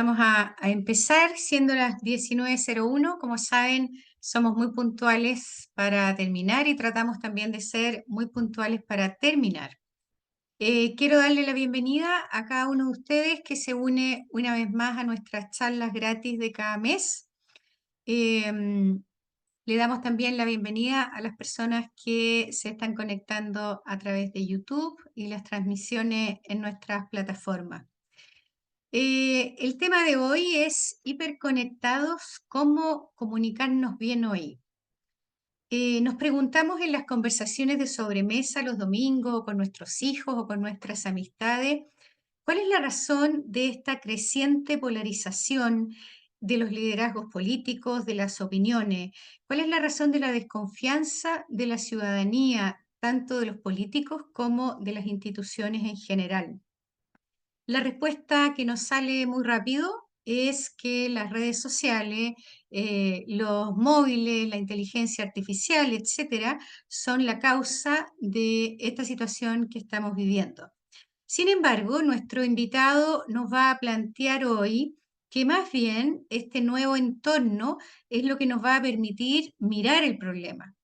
Vamos a empezar siendo las 19:01. Como saben, somos muy puntuales para terminar y tratamos también de ser muy puntuales para terminar. Quiero darle la bienvenida a cada uno de ustedes que se une una vez más a nuestras charlas gratis de cada mes. Le damos también la bienvenida a las personas que se están conectando a través de YouTube y las transmisiones en nuestras plataformas. El tema de hoy es hiperconectados, cómo comunicarnos bien hoy. Nos preguntamos en las conversaciones de sobremesa los domingos o con nuestros hijos o con nuestras amistades, ¿cuál es la razón de esta creciente polarización de los liderazgos políticos, de las opiniones? ¿Cuál es la razón de la desconfianza de la ciudadanía, tanto de los políticos como de las instituciones en general? La respuesta que nos sale muy rápido es que las redes sociales, los móviles, la inteligencia artificial, etcétera, son la causa de esta situación que estamos viviendo. Sin embargo, nuestro invitado nos va a plantear hoy que más bien este nuevo entorno es lo que nos va a permitir mirar el problema,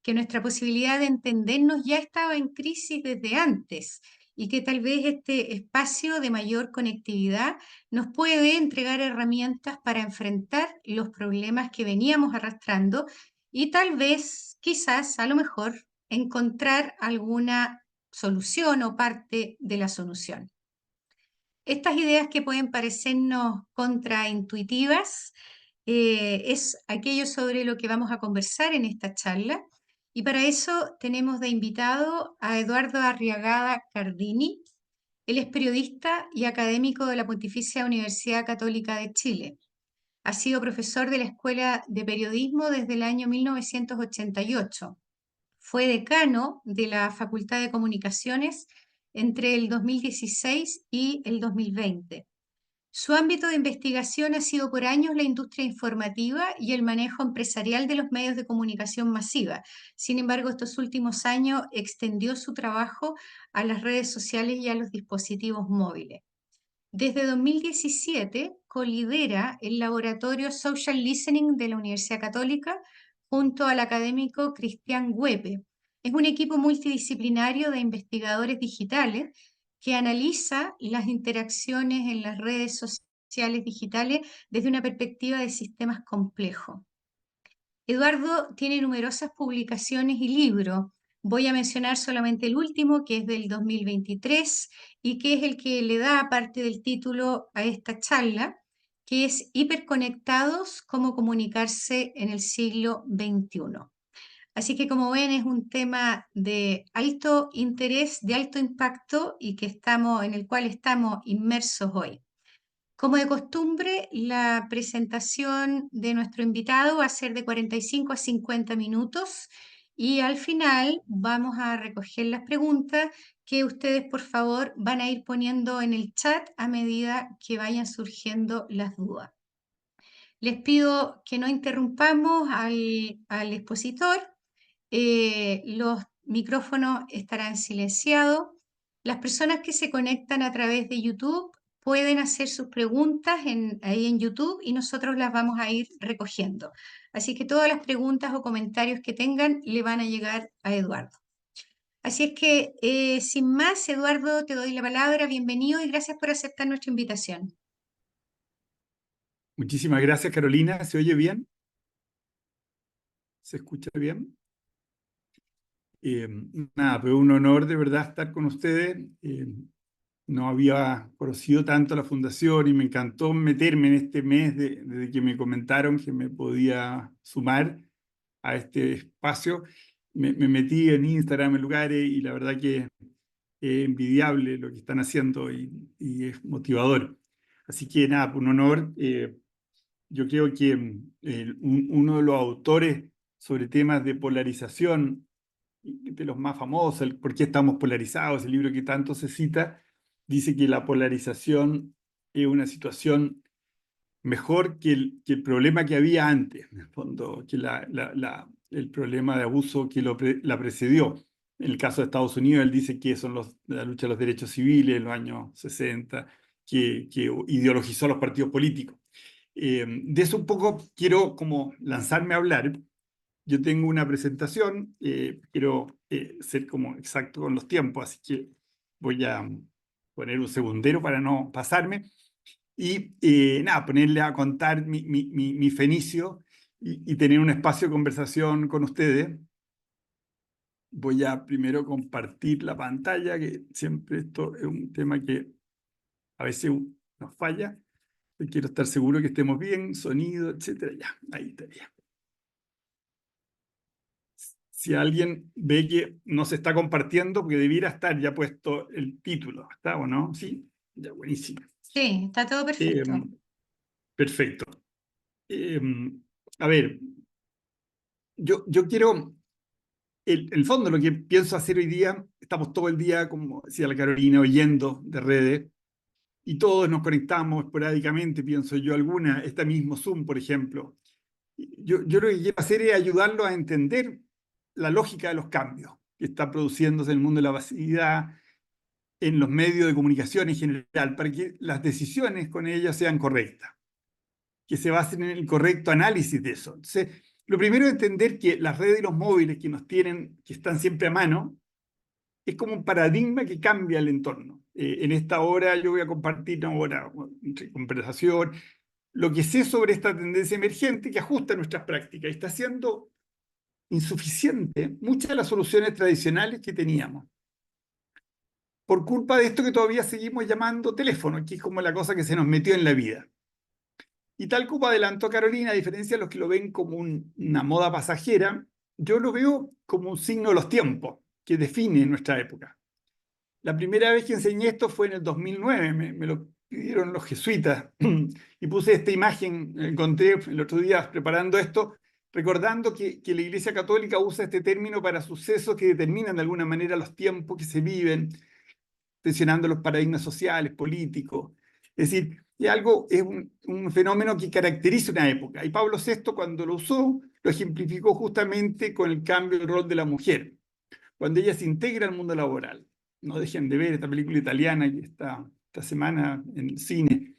que nuestra posibilidad de entendernos ya estaba en crisis desde antes y que tal vez este espacio de mayor conectividad nos puede entregar herramientas para enfrentar los problemas que veníamos arrastrando y tal vez, quizás, a lo mejor, encontrar alguna solución o parte de la solución. Estas ideas que pueden parecernos contraintuitivas es aquello sobre lo que vamos a conversar en esta charla. Y para eso tenemos de invitado a Eduardo Arriagada Cardini. Él es periodista y académico de la Pontificia Universidad Católica de Chile. Ha sido profesor de la Escuela de Periodismo desde el año 1988. Fue decano de la Facultad de Comunicaciones entre el 2016 y el 2020. Su ámbito de investigación ha sido por años la industria informativa y el manejo empresarial de los medios de comunicación masiva. Sin embargo, estos últimos años extendió su trabajo a las redes sociales y a los dispositivos móviles. Desde 2017 colidera el laboratorio Social Listening de la Universidad Católica junto al académico Cristian Huepe. Es un equipo multidisciplinario de investigadores digitales que analiza las interacciones en las redes sociales digitales desde una perspectiva de sistemas complejos. Eduardo tiene numerosas publicaciones y libros. Voy a mencionar solamente el último, que es del 2023 y que es el que le da parte del título a esta charla, que es Hiperconectados, cómo comunicarse en el siglo XXI. Así que, como ven, es un tema de alto interés, de alto impacto y en el cual estamos inmersos hoy. Como de costumbre, la presentación de nuestro invitado va a ser de 45 a 50 minutos y al final vamos a recoger las preguntas que ustedes, por favor, van a ir poniendo en el chat a medida que vayan surgiendo las dudas. Les pido que no interrumpamos al expositor. Los micrófonos estarán silenciados. Las personas que se conectan a través de YouTube pueden hacer sus preguntas ahí en YouTube y nosotros las vamos a ir recogiendo. Así que todas las preguntas o comentarios que tengan le van a llegar a Eduardo. Así es que, sin más, Eduardo, te doy la palabra. Bienvenido y gracias por aceptar nuestra invitación. Muchísimas gracias, Carolina. ¿Se oye bien? ¿Se escucha bien? Nada, pues un honor de verdad estar con ustedes. No había conocido tanto la fundación y me encantó meterme en este mes desde que me comentaron que me podía sumar a este espacio. Me metí en Instagram, en lugares, y la verdad que es envidiable lo que están haciendo y es motivador. Así que nada, pues un honor. Yo creo que uno de los autores sobre temas de polarización, de los más famosos, el ¿Por qué estamos polarizados?, el libro que tanto se cita, dice que la polarización es una situación mejor que el problema que había antes, en el fondo, que el problema de abuso que la precedió. En el caso de Estados Unidos, él dice que son la lucha de los derechos civiles en los años 60, que ideologizó a los partidos políticos. De eso un poco quiero como lanzarme a hablar. Yo tengo una presentación, quiero ser como exacto con los tiempos, así que voy a poner un segundero para no pasarme. Y nada, ponerle a contar mi fenicio y tener un espacio de conversación con ustedes. Voy a primero compartir la pantalla, que siempre esto es un tema que a veces nos falla. Quiero estar seguro que estemos bien, sonido, etcétera. Ya, ahí estaría. Si alguien ve que no se está compartiendo, porque debiera estar ya puesto el título, ¿está o no? Sí, ya, buenísimo. Sí, está todo perfecto. Perfecto. A ver, yo quiero, el fondo, lo que pienso hacer hoy día, estamos todo el día, como decía la Carolina, oyendo de redes, y todos nos conectamos esporádicamente, pienso yo, alguna, este mismo Zoom, por ejemplo. Yo lo que quiero hacer es ayudarlo a entender la lógica de los cambios que está produciéndose en el mundo de la vacía, en los medios de comunicación en general, para que las decisiones con ellas sean correctas, que se basen en el correcto análisis de eso. Entonces, lo primero es entender que las redes y los móviles que nos tienen, que están siempre a mano, es como un paradigma que cambia el entorno. En esta hora yo voy a compartir una conversación, lo que sé sobre esta tendencia emergente que ajusta nuestras prácticas y está haciendo insuficiente muchas de las soluciones tradicionales que teníamos. Por culpa de esto que todavía seguimos llamando teléfono, que es como la cosa que se nos metió en la vida. Y tal como adelantó Carolina, a diferencia de los que lo ven como una moda pasajera, yo lo veo como un signo de los tiempos que define nuestra época. La primera vez que enseñé esto fue en el 2009, me lo pidieron los jesuitas y puse esta imagen, encontré el otro día preparando esto, recordando que la Iglesia Católica usa este término para sucesos que determinan de alguna manera los tiempos que se viven, tensionando los paradigmas sociales, políticos. Es decir, es un fenómeno que caracteriza una época. Y Pablo VI, cuando lo usó, lo ejemplificó justamente con el cambio del rol de la mujer, cuando ella se integra al mundo laboral. No dejen de ver esta película italiana que está esta semana en el cine.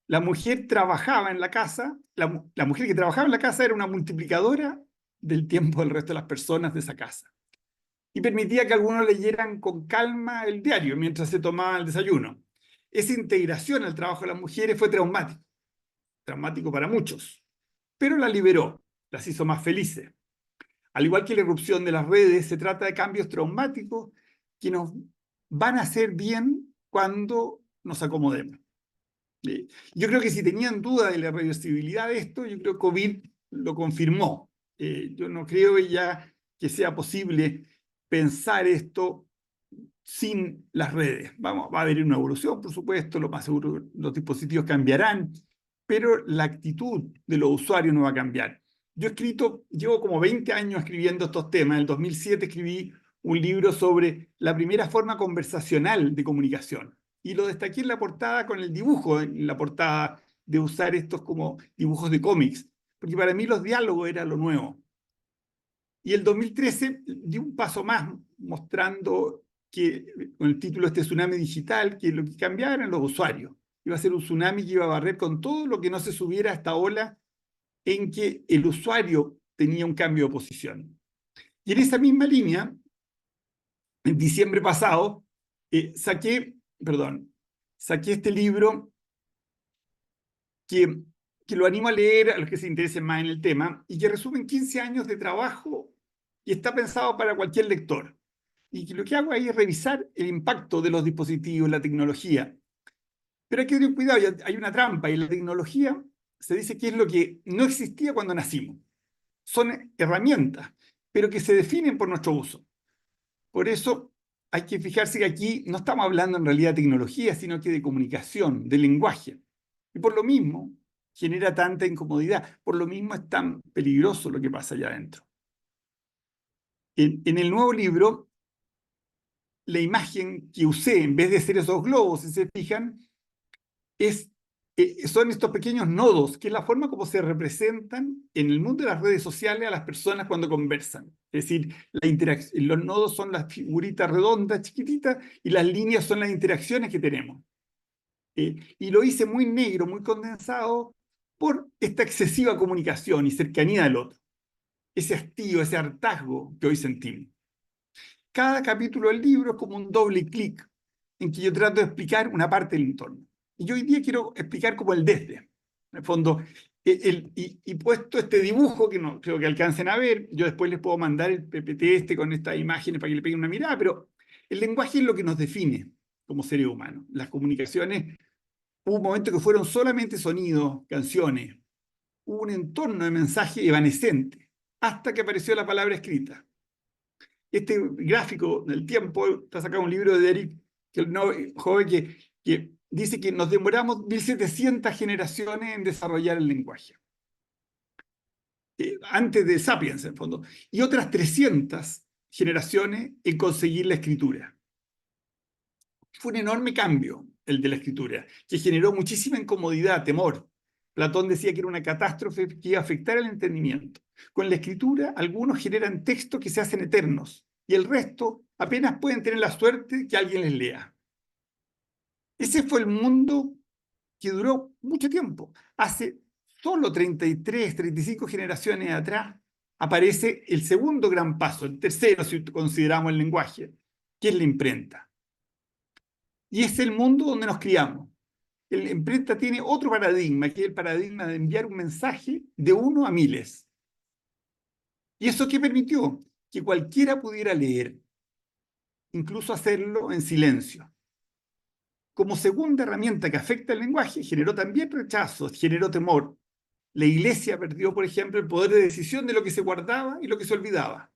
La mujer trabajaba en la casa, la mujer que trabajaba en la casa era una multiplicadora del tiempo del resto de las personas de esa casa. Y permitía que algunos leyeran con calma el diario mientras se tomaban el desayuno. Esa integración al trabajo de las mujeres fue traumático para muchos, pero la liberó, las hizo más felices. Al igual que la irrupción de las redes, se trata de cambios traumáticos que nos van a hacer bien cuando nos acomodemos. Yo creo que si tenían duda de la reversibilidad de esto, yo creo que COVID lo confirmó. Yo no creo ya que sea posible pensar esto sin las redes. Va a haber una evolución, por supuesto, lo más seguro los dispositivos cambiarán, pero la actitud de los usuarios no va a cambiar. Llevo como 20 años escribiendo estos temas. En el 2007 escribí un libro sobre la primera forma conversacional de comunicación. Y lo destaqué en la portada con el dibujo, en la portada de usar estos como dibujos de cómics, porque para mí los diálogos era lo nuevo. Y el 2013 di un paso más mostrando que, con el título este tsunami digital, que lo que cambiaba eran los usuarios. Iba a ser un tsunami que iba a barrer con todo lo que no se subiera a esta ola en que el usuario tenía un cambio de posición. Y en esa misma línea, en diciembre pasado, saqué este libro que lo animo a leer a los que se interesen más en el tema y que resumen 15 años de trabajo y está pensado para cualquier lector. Y que lo que hago ahí es revisar el impacto de los dispositivos, la tecnología. Pero hay que tener cuidado, hay una trampa y la tecnología se dice que es lo que no existía cuando nacimos. Son herramientas, pero que se definen por nuestro uso. Por eso hay que fijarse que aquí no estamos hablando en realidad de tecnología, sino que de comunicación, de lenguaje. Y por lo mismo genera tanta incomodidad, por lo mismo es tan peligroso lo que pasa allá adentro. En el nuevo libro, la imagen que usé, en vez de ser esos globos, si se fijan, son estos pequeños nodos, que es la forma como se representan en el mundo de las redes sociales a las personas cuando conversan. Es decir, los nodos son las figuritas redondas, chiquititas, y las líneas son las interacciones que tenemos. Y lo hice muy negro, muy condensado, por esta excesiva comunicación y cercanía al otro. Ese hastío, ese hartazgo que hoy sentimos. Cada capítulo del libro es como un doble clic en que yo trato de explicar una parte del entorno. Y yo hoy día quiero explicar como el desde. En el fondo, y puesto este dibujo que no creo que alcancen a ver, yo después les puedo mandar el PPT con estas imágenes para que le peguen una mirada, pero el lenguaje es lo que nos define como seres humanos. Las comunicaciones, hubo un momento que fueron solamente sonidos, canciones, hubo un entorno de mensaje evanescente, hasta que apareció la palabra escrita. Este gráfico del tiempo está sacado un libro de Derek, que el joven que dice que nos demoramos 1700 generaciones en desarrollar el lenguaje. Antes de Sapiens, en el fondo. Y otras 300 generaciones en conseguir la escritura. Fue un enorme cambio el de la escritura, que generó muchísima incomodidad, temor. Platón decía que era una catástrofe que iba a afectar el entendimiento. Con la escritura, algunos generan textos que se hacen eternos, y el resto apenas pueden tener la suerte que alguien les lea. Ese fue el mundo que duró mucho tiempo. Hace solo 33, 35 generaciones atrás aparece el segundo gran paso, el tercero si consideramos el lenguaje, que es la imprenta. Y es el mundo donde nos criamos. La imprenta tiene otro paradigma, que es el paradigma de enviar un mensaje de 1 a miles. ¿Y eso qué permitió? Que cualquiera pudiera leer, incluso hacerlo en silencio. Como segunda herramienta que afecta el lenguaje, generó también rechazo, generó temor. La Iglesia perdió, por ejemplo, el poder de decisión de lo que se guardaba y lo que se olvidaba,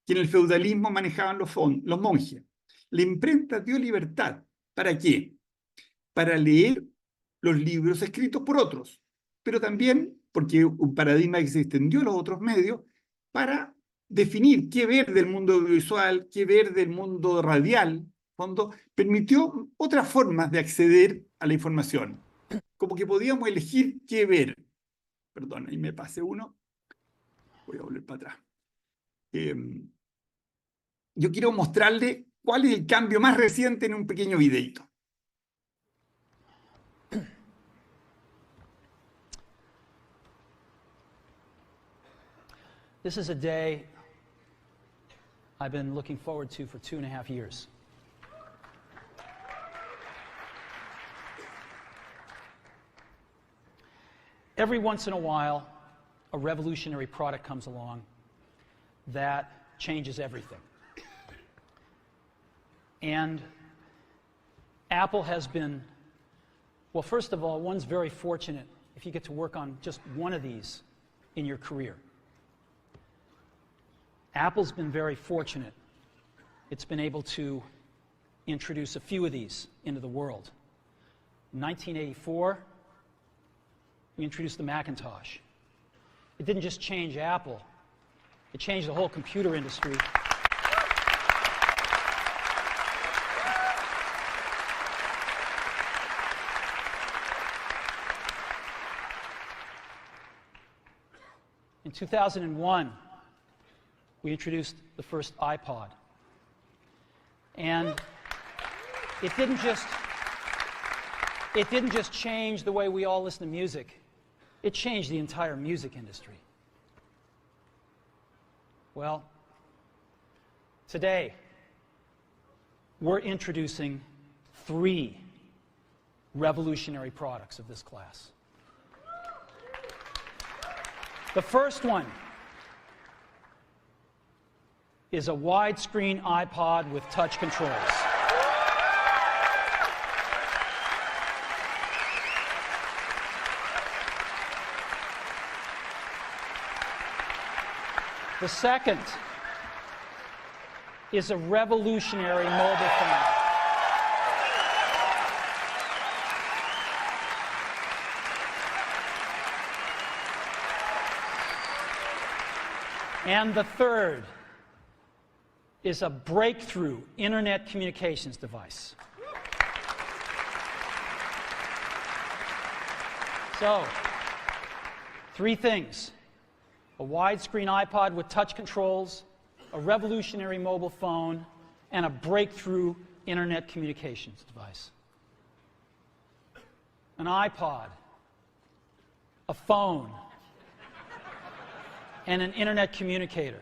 que en el feudalismo manejaban los monjes. La imprenta dio libertad. ¿Para qué? Para leer los libros escritos por otros, pero también, porque un paradigma que se extendió a los otros medios, para definir qué ver del mundo audiovisual, qué ver del mundo radial, cuando permitió otras formas de acceder a la información, como que podíamos elegir qué ver. Perdón, ahí me pasé uno. Voy a volver para atrás. Yo quiero mostrarle cuál es el cambio más reciente en un pequeño videito. This is a day I've been looking forward to for 2.5 years. Every once in a while, a revolutionary product comes along that changes everything. And Apple has been, well, first of all, one's very fortunate if you get to work on just one of these in your career. Apple's been very fortunate. It's been able to introduce a few of these into the world. In 1984, we introduced the Macintosh. It didn't just change Apple, it changed the whole computer industry. In 2001, we introduced the first iPod. And it didn't just change the way we all listen to music. It changed the entire music industry. Well, today, we're introducing 3 revolutionary products of this class. The first one is a widescreen iPod with touch controls. The second is a revolutionary mobile phone. And the third is a breakthrough internet communications device. So, 3 things: a widescreen iPod with touch controls, a revolutionary mobile phone, and a breakthrough internet communications device. an iPod, a phone, and an internet communicator.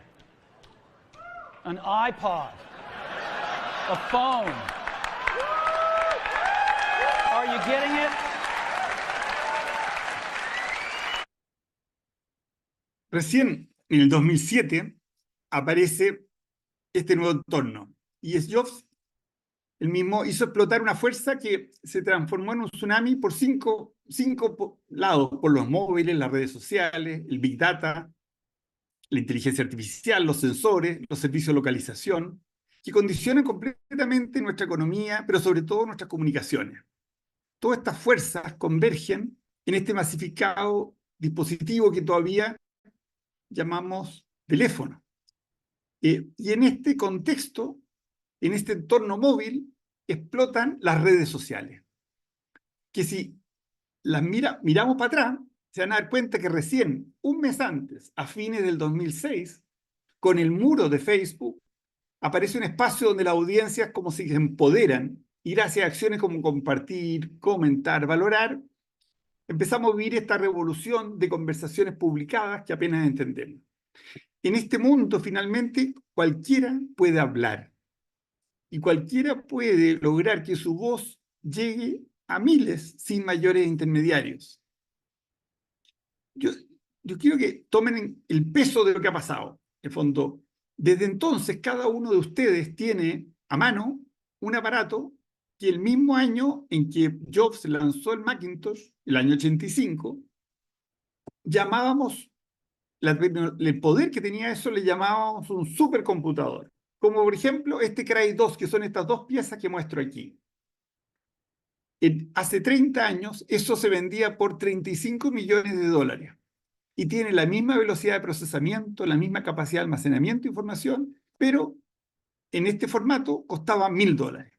An iPod, a phone. Are you getting it? Recién, en el 2007, aparece este nuevo entorno. Y es Jobs, el mismo, hizo explotar una fuerza que se transformó en un tsunami por cinco lados, por los móviles, las redes sociales, el Big Data, la inteligencia artificial, los sensores, los servicios de localización, que condicionan completamente nuestra economía, pero sobre todo nuestras comunicaciones. Todas estas fuerzas convergen en este masificado dispositivo que todavía llamamos teléfono. Y en este contexto, en este entorno móvil, explotan las redes sociales. Que si las miramos para atrás, se van a dar cuenta que recién, un mes antes, a fines del 2006, con el muro de Facebook, aparece un espacio donde las audiencias como si se empoderan y gracias a acciones como compartir, comentar, valorar, empezamos a vivir esta revolución de conversaciones publicadas que apenas entendemos. En este mundo, finalmente, cualquiera puede hablar y cualquiera puede lograr que su voz llegue a miles sin mayores intermediarios. Yo quiero que tomen el peso de lo que ha pasado. En el fondo, desde entonces, cada uno de ustedes tiene a mano un aparato que el mismo año en que Jobs lanzó el Macintosh, el año 85, llamábamos, el poder que tenía eso le llamábamos un supercomputador. Como por ejemplo este Cray 2, que son estas dos piezas que muestro aquí. Hace 30 años eso se vendía por $35 millones y tiene la misma velocidad de procesamiento, la misma capacidad de almacenamiento de información, pero en este formato costaba $1000.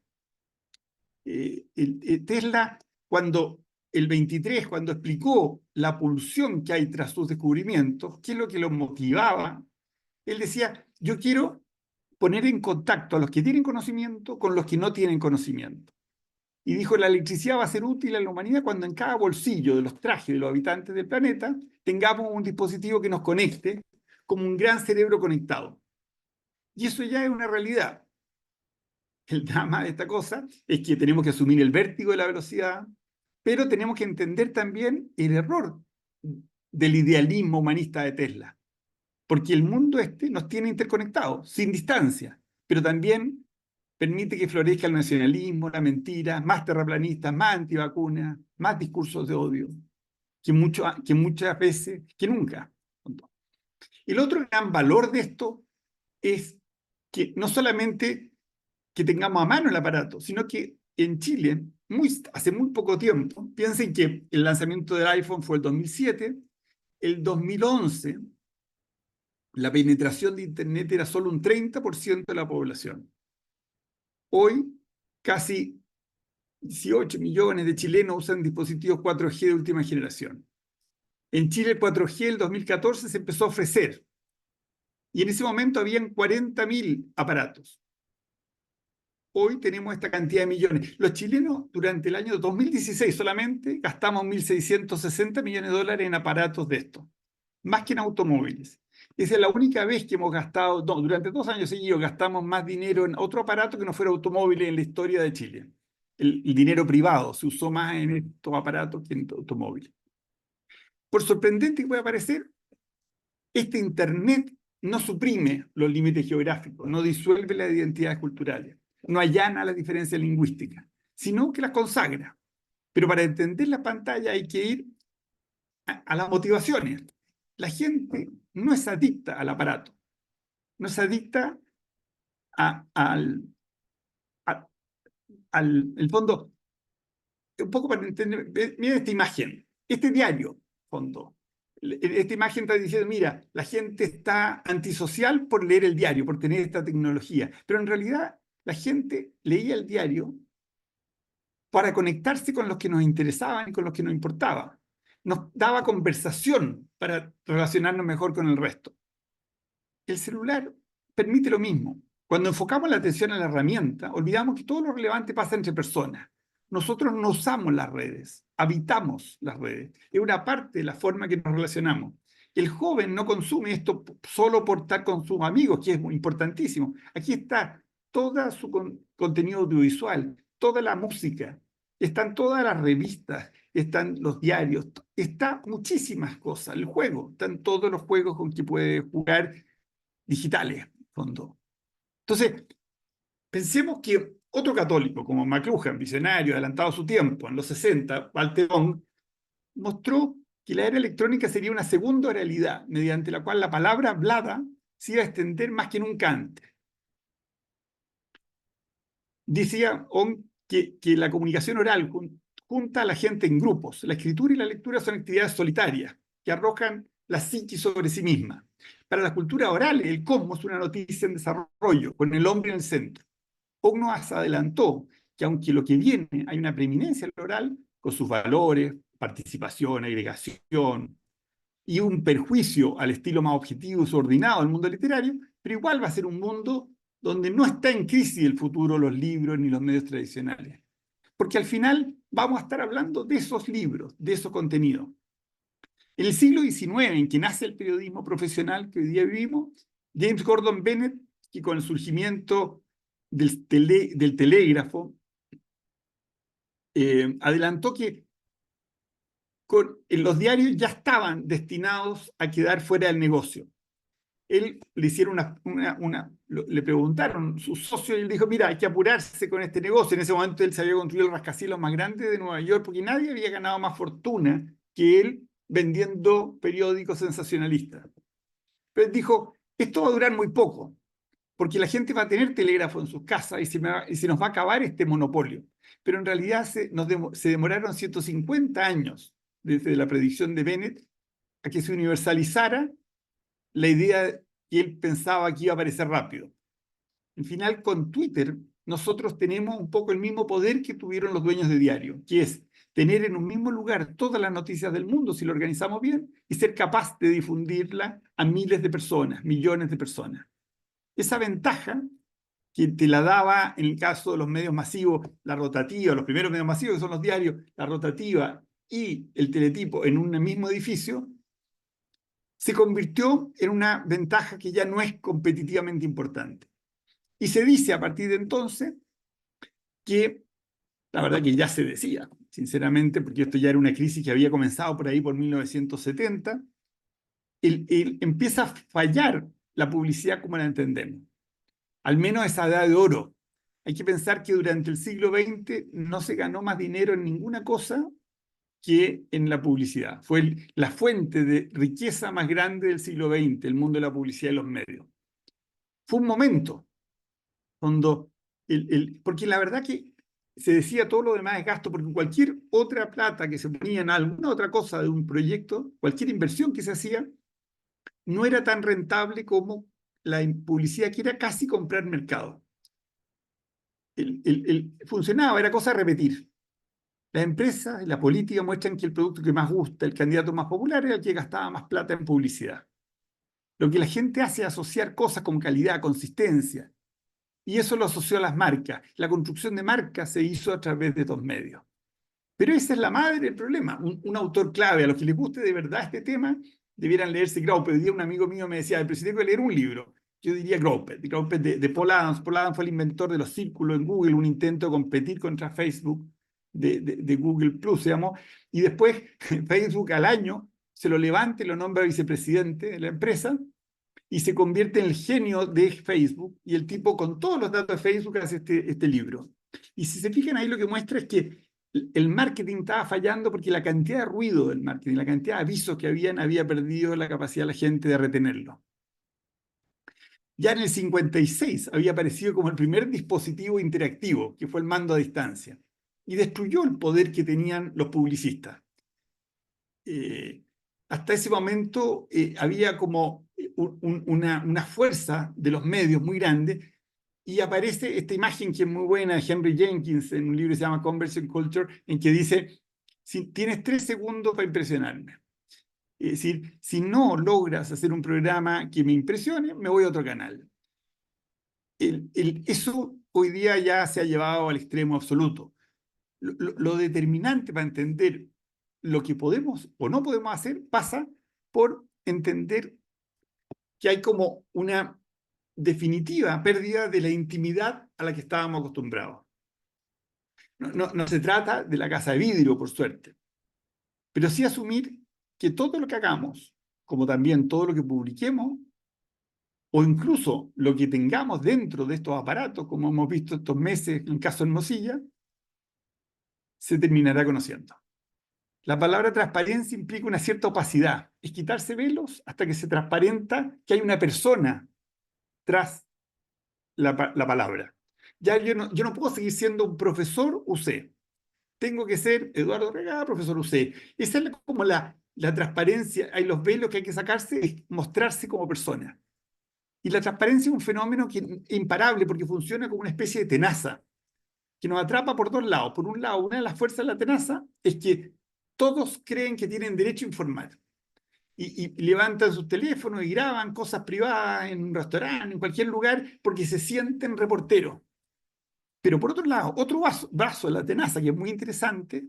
Tesla, cuando el 23, cuando explicó la pulsión que hay tras sus descubrimientos, qué es lo que lo motivaba, él decía, yo quiero poner en contacto a los que tienen conocimiento con los que no tienen conocimiento. Y dijo, la electricidad va a ser útil a la humanidad cuando en cada bolsillo de los trajes de los habitantes del planeta tengamos un dispositivo que nos conecte como un gran cerebro conectado. Y eso ya es una realidad. El drama de esta cosa es que tenemos que asumir el vértigo de la velocidad, pero tenemos que entender también el error del idealismo humanista de Tesla. Porque el mundo nos tiene interconectados, sin distancia, pero también permite que florezca el nacionalismo, la mentira, más terraplanistas, más antivacunas, más discursos de odio, que muchas veces, que nunca. El otro gran valor de esto es que no solamente que tengamos a mano el aparato, sino que en Chile, hace muy poco tiempo, piensen que el lanzamiento del iPhone fue el 2007, el 2011, la penetración de Internet era solo un 30% de la población. Hoy, casi 18 millones de chilenos usan dispositivos 4G de última generación. En Chile, el 4G en el 2014 se empezó a ofrecer. Y en ese momento habían 40.000 aparatos. Hoy tenemos esta cantidad de millones. Los chilenos, durante el año 2016 solamente, gastamos $1.660 millones en aparatos de estos. Más que en automóviles. Esa es la única vez que hemos gastado, no, durante 2 años seguidos, gastamos más dinero en otro aparato que no fuera automóviles en la historia de Chile. El dinero privado se usó más en estos aparatos que en automóviles. Por sorprendente que pueda parecer, este Internet no suprime los límites geográficos, no disuelve las identidades culturales, no allana las diferencias lingüísticas, sino que las consagra. Pero para entender la pantalla hay que ir a las motivaciones. La gente no es adicta al aparato, no es adicta el fondo, un poco para entender, miren esta imagen, este diario, fondo. Esta imagen está diciendo, mira, la gente está antisocial por leer el diario, por tener esta tecnología, pero en realidad la gente leía el diario para conectarse con los que nos interesaban y con los que nos importaban. Nos daba conversación para relacionarnos mejor con el resto. El celular permite lo mismo. Cuando enfocamos la atención a la herramienta, olvidamos que todo lo relevante pasa entre personas. nosotros no usamos las redes, habitamos las redes. Es una parte de la forma que nos relacionamos. El joven no consume esto solo por estar con sus amigos, que es muy importantísimo. Aquí está todo su contenido audiovisual, toda la música, están todas las revistas, están los diarios, está muchísimas cosas. El juego, están todos los juegos con que puede jugar digitales, en fondo. Entonces, pensemos que otro católico, como McLuhan, visionario, adelantado a su tiempo, en los 60, Walter Long, mostró que la era electrónica sería una segunda realidad, mediante la cual la palabra hablada se iba a extender más que nunca antes. Decía Long que la comunicación oral junta a la gente en grupos. La escritura y la lectura son actividades solitarias que arrojan la psique sobre sí misma. Para la cultura oral, el cosmos es una noticia en desarrollo, con el hombre en el centro. Long nos adelantó que aunque lo que viene hay una preeminencia oral, con sus valores, participación, agregación, y un perjuicio al estilo más objetivo y subordinado del mundo literario, pero igual va a ser un mundo donde no está en crisis el futuro, los libros ni los medios tradicionales. Porque al final vamos a estar hablando de esos libros, de esos contenidos. En el siglo XIX, en que nace el periodismo profesional que hoy día vivimos, James Gordon Bennett, que con el surgimiento del telégrafo, adelantó que los diarios ya estaban destinados a quedar fuera del negocio. Él le hicieron le preguntaron sus socios y él dijo, mira, hay que apurarse con este negocio. En ese momento él se había construido el rascacielos más grande de Nueva York porque nadie había ganado más fortuna que él vendiendo periódicos sensacionalistas. Pero él dijo, esto va a durar muy poco, porque la gente va a tener telégrafo en sus casas y se nos va a acabar este monopolio. Pero en realidad se demoraron 150 años desde la predicción de Bennett a que se universalizara la idea que él pensaba que iba a aparecer rápido. Al final, con Twitter, nosotros tenemos un poco el mismo poder que tuvieron los dueños de diario, que es tener en un mismo lugar todas las noticias del mundo, si lo organizamos bien, y ser capaz de difundirla a miles de personas, millones de personas. Esa ventaja que te la daba en el caso de los medios masivos, la rotativa, los primeros medios masivos que son los diarios, la rotativa y el teletipo en un mismo edificio, se convirtió en una ventaja que ya no es competitivamente importante. Y se dice a partir de entonces que, la verdad que ya se decía, sinceramente, porque esto ya era una crisis que había comenzado por ahí por 1970, empieza a fallar la publicidad como la entendemos. Al menos esa edad de oro. Hay que pensar que durante el siglo XX no se ganó más dinero en ninguna cosa que en la publicidad. Fue la fuente de riqueza más grande del siglo XX, el mundo de la publicidad y los medios. Fue un momento cuando, porque la verdad que se decía todo lo demás es gasto, porque cualquier otra plata que se ponía en alguna otra cosa de un proyecto, cualquier inversión que se hacía, no era tan rentable como la publicidad, que era casi comprar mercado. Funcionaba, era cosa de repetir. Las empresas y la política muestran que el producto que más gusta, el candidato más popular, era el que gastaba más plata en publicidad. Lo que la gente hace es asociar cosas con calidad, consistencia. Y eso lo asoció a las marcas. La construcción de marcas se hizo a través de estos medios. Pero esa es la madre del problema. Un autor clave, a los que les guste de verdad este tema, debieran leerse Graupel. Hoy día un amigo mío me decía, pero si tengo que leer un libro, yo diría Graupel de Paul Adams. Paul Adams fue el inventor de los círculos en Google, un intento de competir contra Facebook de Google Plus, se llamó, y después Facebook al año se lo levanta y lo nombra vicepresidente de la empresa y se convierte en el genio de Facebook, y el tipo con todos los datos de Facebook hace este libro. Y si se fijan ahí, lo que muestra es que el marketing estaba fallando porque la cantidad de ruido del marketing, la cantidad de avisos que había perdido la capacidad de la gente de retenerlo. Ya en el 56 había aparecido como el primer dispositivo interactivo, que fue el mando a distancia, y destruyó el poder que tenían los publicistas. Hasta ese momento había como una fuerza de los medios muy grande, y aparece esta imagen que es muy buena de Henry Jenkins en un libro que se llama Conversion Culture, en que dice, si tienes 3 segundos para impresionarme. Es decir, si no logras hacer un programa que me impresione, me voy a otro canal. Eso hoy día ya se ha llevado al extremo absoluto. lo determinante para entender lo que podemos o no podemos hacer pasa por entender que hay como una definitiva pérdida de la intimidad a la que estábamos acostumbrados. No se trata de la casa de vidrio, por suerte, pero sí asumir que todo lo que hagamos, como también todo lo que publiquemos, o incluso lo que tengamos dentro de estos aparatos, como hemos visto estos meses en el caso de Hermosilla, se terminará conociendo. La palabra transparencia implica una cierta opacidad. Es quitarse velos hasta que se transparenta que hay una persona tras la palabra. Ya yo no puedo seguir siendo un profesor UC. Tengo que ser Eduardo Regada, profesor UC. Esa es como la transparencia. Hay los velos que hay que sacarse, es mostrarse como persona. Y la transparencia es un fenómeno imparable porque funciona como una especie de tenaza que nos atrapa por dos lados. Por un lado, una de las fuerzas de la tenaza es que todos creen que tienen derecho a informar. Y levantan sus teléfonos y graban cosas privadas en un restaurante, en cualquier lugar, porque se sienten reporteros. Pero por otro lado, otro brazo de la tenaza que es muy interesante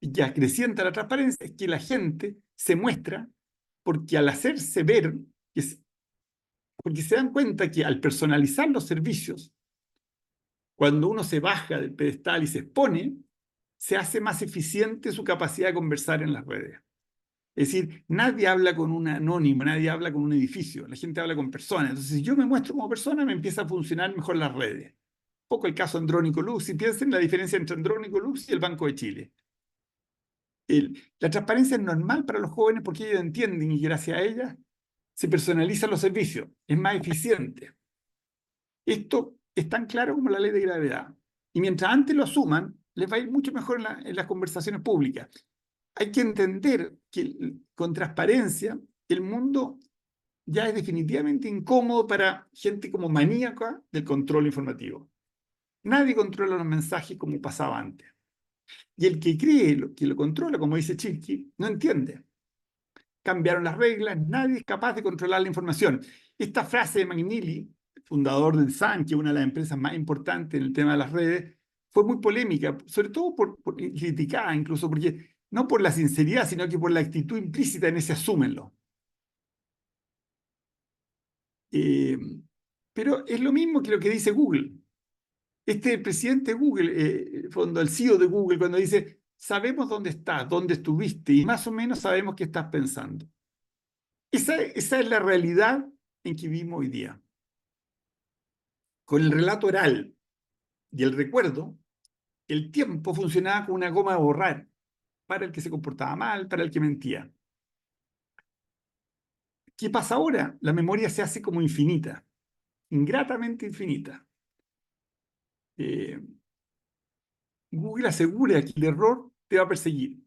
y que acrecienta la transparencia es que la gente se muestra porque al hacerse ver, porque se dan cuenta que al personalizar los servicios, cuando uno se baja del pedestal y se expone, se hace más eficiente su capacidad de conversar en las redes. Es decir, nadie habla con un anónimo, nadie habla con un edificio, la gente habla con personas. Entonces, si yo me muestro como persona, me empieza a funcionar mejor las redes. Un poco el caso Andrónico Lux, y piensen en la diferencia entre Andrónico Lux y el Banco de Chile. La transparencia es normal para los jóvenes porque ellos entienden y gracias a ella se personalizan los servicios, es más eficiente. Esto es tan claro como la ley de gravedad. Y mientras antes lo asuman, les va a ir mucho mejor en las conversaciones públicas. Hay que entender que con transparencia el mundo ya es definitivamente incómodo para gente como maníaca del control informativo. Nadie controla los mensajes como pasaba antes. Y el que cree que lo controla, como dice Chilki, no entiende. Cambiaron las reglas, nadie es capaz de controlar la información. Esta frase de McNeely, fundador del Sun, que es una de las empresas más importantes en el tema de las redes, fue muy polémica, sobre todo por criticada incluso, porque no por la sinceridad, sino que por la actitud implícita en ese asúmenlo. Pero es lo mismo que lo que dice Google. El presidente de Google, el CEO de Google, cuando dice, sabemos dónde estás, dónde estuviste, y más o menos sabemos qué estás pensando. Esa es la realidad en que vivimos hoy día. Con el relato oral y el recuerdo, el tiempo funcionaba como una goma de borrar para el que se comportaba mal, para el que mentía. ¿Qué pasa ahora? La memoria se hace como infinita, ingratamente infinita. Google asegura que el error te va a perseguir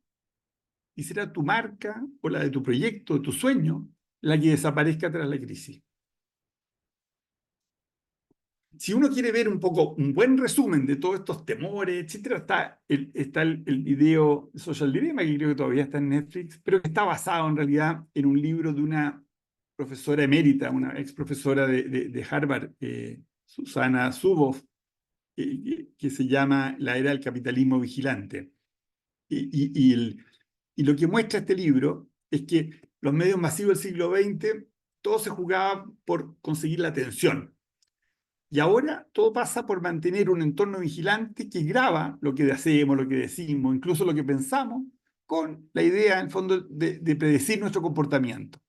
y será tu marca o la de tu proyecto, tu sueño, la que desaparezca tras la crisis. Si uno quiere ver un poco un buen resumen de todos estos temores, etcétera, está el video Social Dilemma, que creo que todavía está en Netflix, pero que está basado en realidad en un libro de una profesora emérita, una ex profesora de Harvard, Susana Zuboff, que se llama La era del capitalismo vigilante. Y lo que muestra este libro es que los medios masivos del siglo XX, todo se jugaba por conseguir la atención. Y ahora todo pasa por mantener un entorno vigilante que graba lo que hacemos, lo que decimos, incluso lo que pensamos, con la idea, en el fondo, de predecir nuestro comportamiento.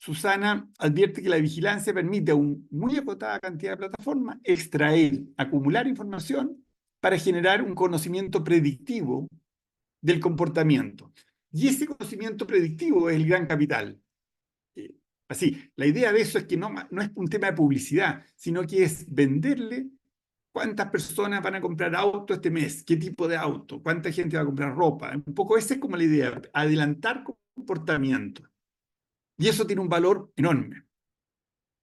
Susana advierte que la vigilancia permite a una muy acotada cantidad de plataformas extraer, acumular información para generar un conocimiento predictivo del comportamiento. Y ese conocimiento predictivo es el gran capital. Así, la idea de eso es que no es un tema de publicidad, sino que es venderle cuántas personas van a comprar auto este mes, qué tipo de auto, cuánta gente va a comprar ropa. Un poco esa es como la idea, adelantar comportamiento. Y eso tiene un valor enorme.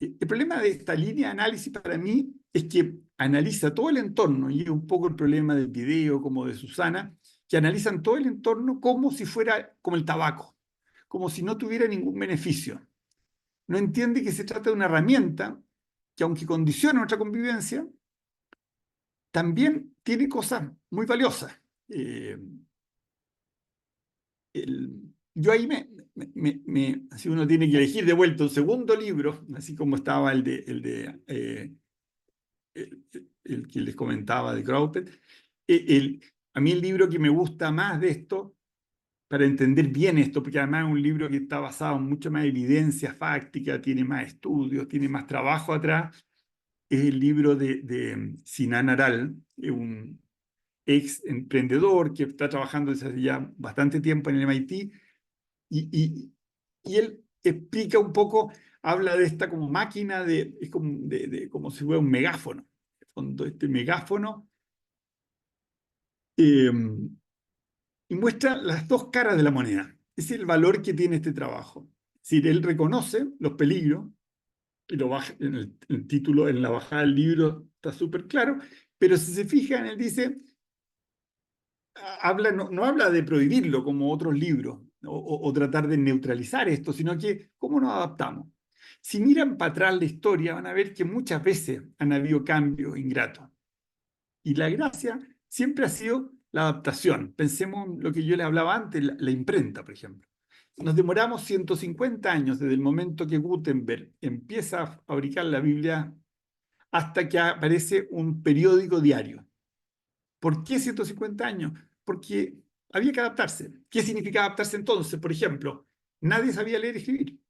El problema de esta línea de análisis para mí es que analiza todo el entorno, y es un poco el problema del video como de Susana, que analizan todo el entorno como si fuera como el tabaco, como si no tuviera ningún beneficio. No entiende que se trata de una herramienta que, aunque condiciona nuestra convivencia, también tiene cosas muy valiosas. Eh, yo ahí si uno tiene que elegir de vuelta un segundo libro, así como estaba el que les comentaba de Graupel, a mí el libro que me gusta más de esto, para entender bien esto, porque además es un libro que está basado en mucha más evidencia fáctica, tiene más estudios, tiene más trabajo atrás, es el libro de Sinan Aral, un ex emprendedor que está trabajando desde hace ya bastante tiempo en el MIT, y él explica un poco, habla de esta como máquina, es como si fuera un megáfono. En el fondo, este megáfono, y muestra las dos caras de la moneda. Es el valor que tiene este trabajo. Es decir, él reconoce los peligros, y lo baja en el título, en la bajada del libro está súper claro, pero si se fijan, él dice, no habla de prohibirlo como otros libros o tratar de neutralizar esto, sino que cómo nos adaptamos. Si miran para atrás la historia, van a ver que muchas veces han habido cambios ingratos. Y la gracia siempre ha sido la adaptación. Pensemos en lo que yo les hablaba antes, la imprenta, por ejemplo. Nos demoramos 150 años desde el momento que Gutenberg empieza a fabricar la Biblia hasta que aparece un periódico diario. ¿Por qué 150 años? Porque había que adaptarse. ¿Qué significa adaptarse entonces? Por ejemplo, nadie sabía leer y escribir.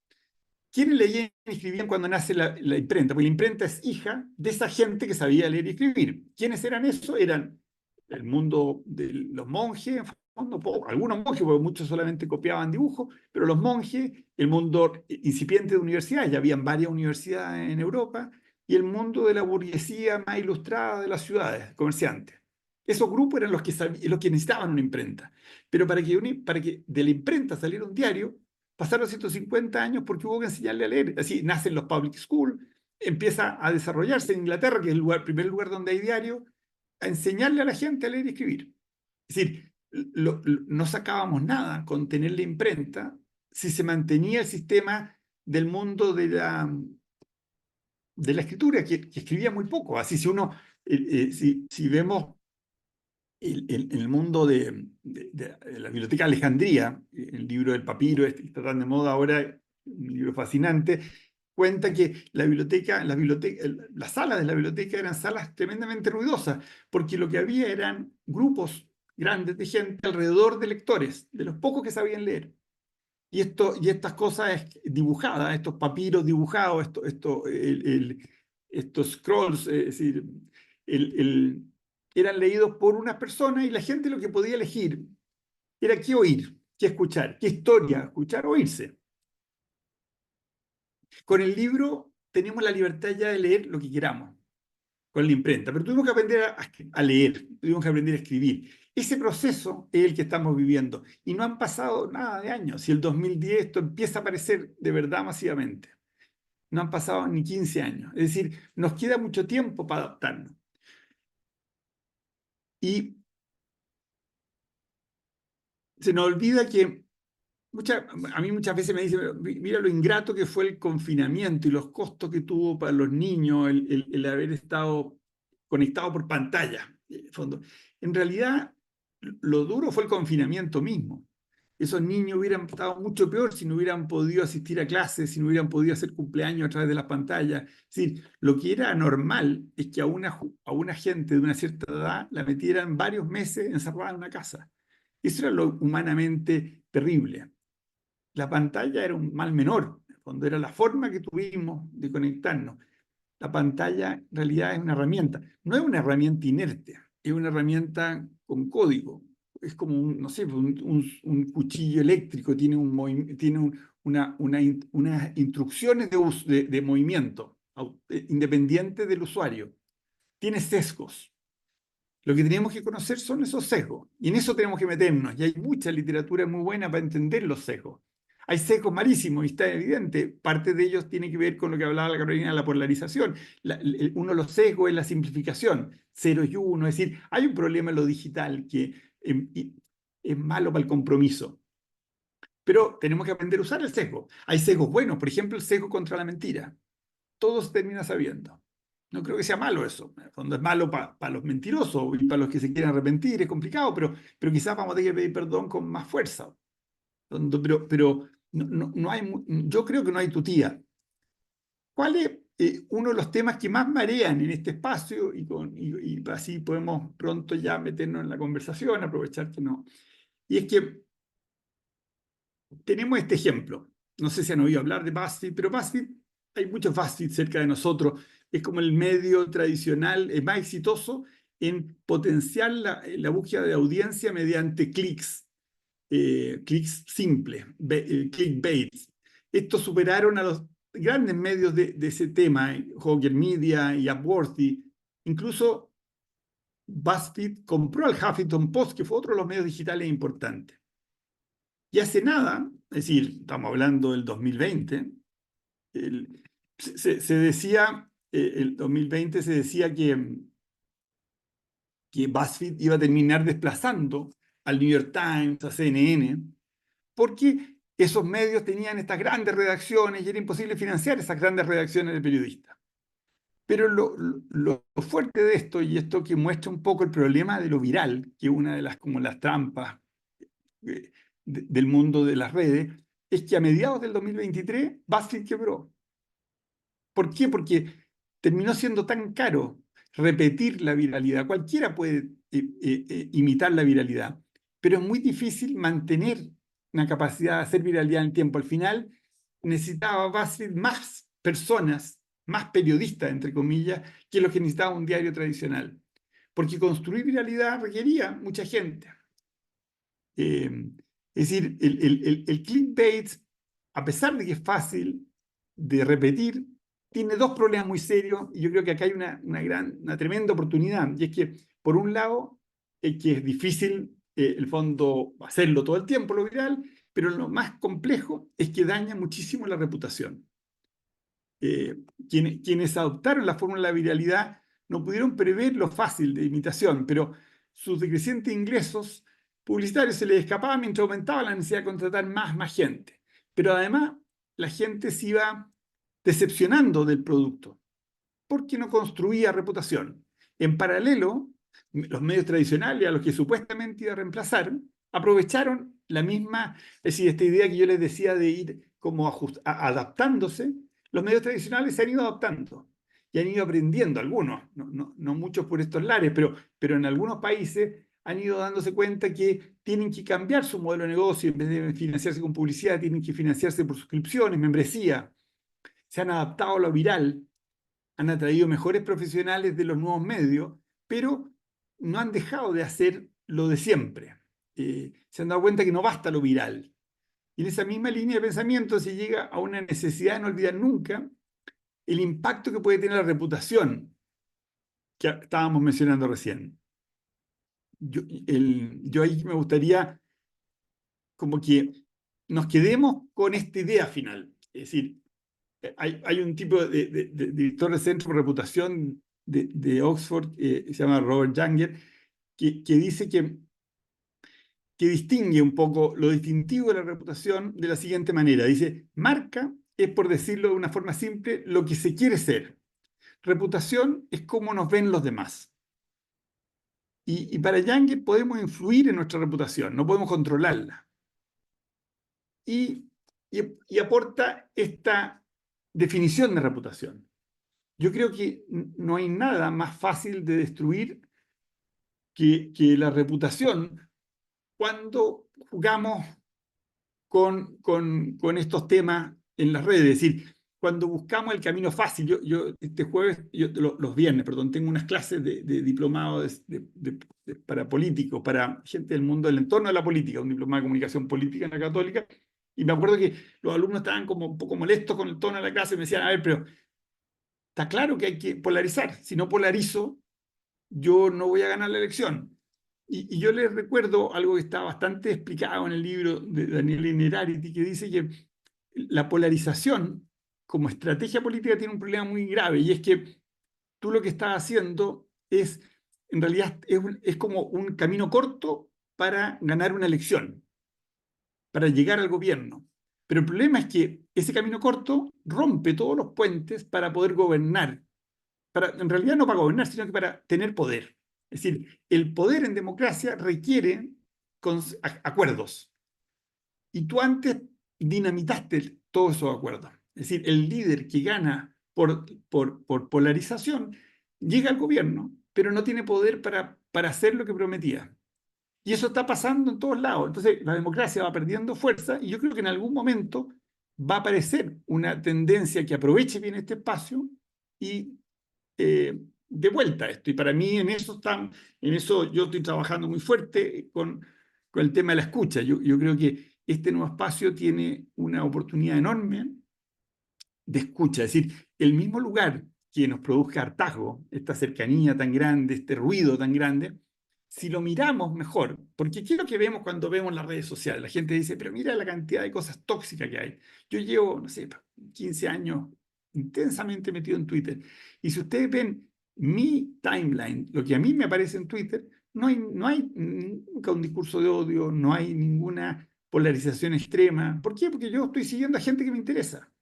¿Quiénes leían y escribían cuando nace la imprenta? Porque la imprenta es hija de esa gente que sabía leer y escribir. ¿Quiénes eran eso? Eran el mundo de los monjes, en fondo, algunos monjes, porque muchos solamente copiaban dibujos, pero los monjes, el mundo incipiente de universidades, ya habían varias universidades en Europa, y el mundo de la burguesía más ilustrada de las ciudades, comerciantes. Esos grupos eran los que necesitaban una imprenta. Pero para que de la imprenta saliera un diario, pasaron 150 años porque hubo que enseñarle a leer. Así nacen los public schools, empieza a desarrollarse en Inglaterra, que es el primer lugar donde hay diario, a enseñarle a la gente a leer y escribir. Es decir, no sacábamos nada con tener la imprenta si se mantenía el sistema del mundo de la escritura, que escribía muy poco. Así, si vemos el mundo de la Biblioteca de Alejandría, el libro del papiro, que está tan de moda ahora, un libro fascinante, cuenta que las salas de la biblioteca eran salas tremendamente ruidosas, porque lo que había eran grupos grandes de gente alrededor de lectores, de los pocos que sabían leer. Y estas cosas dibujadas, estos papiros dibujados, estos scrolls, es decir, eran leídos por unas personas, y la gente lo que podía elegir era qué oír, qué escuchar, qué historia escuchar o oírse. Con el libro tenemos la libertad ya de leer lo que queramos, con la imprenta, pero tuvimos que aprender a leer, tuvimos que aprender a escribir. Ese proceso es el que estamos viviendo, y no han pasado nada de años. Si el 2010 esto empieza a aparecer de verdad masivamente, no han pasado ni 15 años. Es decir, nos queda mucho tiempo para adaptarnos. Y se nos olvida que a mí muchas veces me dicen, mira lo ingrato que fue el confinamiento y los costos que tuvo para los niños el haber estado conectado por pantalla. En realidad, lo duro fue el confinamiento mismo. Esos niños hubieran estado mucho peor si no hubieran podido asistir a clases, si no hubieran podido hacer cumpleaños a través de las pantallas. Es decir, lo que era normal es que a una gente de una cierta edad la metieran varios meses encerrada en una casa. Eso era lo humanamente terrible. La pantalla era un mal menor, cuando era la forma que tuvimos de conectarnos. La pantalla en realidad es una herramienta, no es una herramienta inerte, es una herramienta con código. Es como no sé, un cuchillo eléctrico, tiene unas instrucciones de movimiento independiente del usuario. Tiene sesgos. Lo que tenemos que conocer son esos sesgos, y en eso tenemos que meternos, y hay mucha literatura muy buena para entender los sesgos. Hay sesgos malísimos, y está evidente, parte de ellos tiene que ver con lo que hablaba la Carolina, la polarización. Uno de los sesgos es la simplificación, ceros y uno, es decir, hay un problema en lo digital que es malo para el compromiso. Pero tenemos que aprender a usar el sesgo. Hay sesgos buenos, por ejemplo, el sesgo contra la mentira. Todo se termina sabiendo. No creo que sea malo eso. En el fondo es malo para los mentirosos y para los que se quieren arrepentir, es complicado, pero quizás vamos a tener que pedir perdón con más fuerza. Pero no hay, yo creo que no hay tutía. ¿Cuál es uno de los temas que más marean en este espacio? Y así podemos pronto ya meternos en la conversación, aprovechar que no. Y es que tenemos este ejemplo. No sé si han oído hablar de BuzzFeed, pero BuzzFeed, hay muchos BuzzFeed cerca de nosotros. Es como el medio tradicional más exitoso en potenciar la búsqueda de audiencia mediante clics simples, clickbaits. Estos superaron a los grandes medios de ese tema, Hawker Media y Upworthy. Incluso BuzzFeed compró al Huffington Post, que fue otro de los medios digitales importantes. Y hace nada, es decir, estamos hablando del 2020, se decía, el 2020 se decía que BuzzFeed iba a terminar desplazando al New York Times, a CNN, porque esos medios tenían estas grandes redacciones y era imposible financiar esas grandes redacciones de periodistas. Pero lo fuerte de esto, y esto que muestra un poco el problema de lo viral, que es una de las, como las trampas del mundo de las redes, es que a mediados del 2023 BuzzFeed quebró. ¿Por qué? Porque terminó siendo tan caro repetir la viralidad. Cualquiera puede imitar la viralidad, pero es muy difícil mantener una capacidad de hacer viralidad en el tiempo. Al final necesitaba BuzzFeed más personas, más periodistas, entre comillas, que los que necesitaba un diario tradicional. Porque construir viralidad requería mucha gente. Es decir, el clickbait, a pesar de que es fácil de repetir, tiene dos problemas muy serios y yo creo que acá hay una tremenda oportunidad. Y es que, por un lado, es que es difícil, el fondo, hacerlo todo el tiempo, lo viral, pero lo más complejo es que daña muchísimo la reputación. Quienes adoptaron la fórmula de viralidad no pudieron prever lo fácil de imitación, pero sus decrecientes ingresos publicitarios se les escapaban mientras aumentaba la necesidad de contratar más gente. Pero además, la gente se iba decepcionando del producto porque no construía reputación. En paralelo, los medios tradicionales a los que supuestamente iba a reemplazar aprovecharon la misma, es decir, esta idea que yo les decía de ir como adaptándose. Los medios tradicionales se han ido adaptando y han ido aprendiendo, algunos, no muchos por estos lares, pero en algunos países han ido dándose cuenta que tienen que cambiar su modelo de negocio. En vez de financiarse con publicidad, tienen que financiarse por suscripciones, membresía. Se han adaptado a lo viral, han atraído mejores profesionales de los nuevos medios, pero no han dejado de hacer lo de siempre. Se han dado cuenta que no basta lo viral. Y en esa misma línea de pensamiento se llega a una necesidad de no olvidar nunca el impacto que puede tener la reputación que estábamos mencionando recién. Yo ahí me gustaría como que nos quedemos con esta idea final. Es decir, hay un tipo de director de centro de reputación de Oxford, se llama Robert Younger, que dice que distingue un poco lo distintivo de la reputación de la siguiente manera. Dice, marca es, por decirlo de una forma simple, lo que se quiere ser. Reputación es cómo nos ven los demás. Y para Younger podemos influir en nuestra reputación, no podemos controlarla. Y aporta esta definición de reputación. Yo creo que no hay nada más fácil de destruir que la reputación cuando jugamos con estos temas en las redes. Es decir, cuando buscamos el camino fácil. Yo este jueves, los viernes, perdón, tengo unas clases de diplomado para políticos, para gente del mundo del entorno de la política, un diplomado de comunicación política en la Católica. Y me acuerdo que los alumnos estaban como un poco molestos con el tono de la clase y me decían, a ver, pero está claro que hay que polarizar. Si no polarizo, yo no voy a ganar la elección. Y yo les recuerdo algo que está bastante explicado en el libro de Daniel Innerarity, que dice que la polarización como estrategia política tiene un problema muy grave, y es que tú lo que estás haciendo es, en realidad, es como un camino corto para ganar una elección, para llegar al gobierno. Pero el problema es que ese camino corto rompe todos los puentes para poder gobernar, en realidad no para gobernar, sino que para tener poder. Es decir, el poder en democracia requiere acuerdos. Y tú antes dinamitaste todos esos acuerdos. Es decir, el líder que gana por polarización llega al gobierno, pero no tiene poder para hacer lo que prometía. Y eso está pasando en todos lados. Entonces, la democracia va perdiendo fuerza y yo creo que en algún momento va a aparecer una tendencia que aproveche bien este espacio y de vuelta a esto. Y para mí en eso yo estoy trabajando muy fuerte con el tema de la escucha. Yo creo que este nuevo espacio tiene una oportunidad enorme de escucha. Es decir, el mismo lugar que nos produzca hartazgo, esta cercanía tan grande, este ruido tan grande, si lo miramos mejor, porque ¿qué es lo que vemos cuando vemos las redes sociales? La gente dice, pero mira la cantidad de cosas tóxicas que hay. Yo llevo, no sé, 15 años intensamente metido en Twitter. Y si ustedes ven mi timeline, lo que a mí me aparece en Twitter, no hay nunca un discurso de odio, no hay ninguna polarización extrema. ¿Por qué? Porque yo estoy siguiendo a gente que me interesa.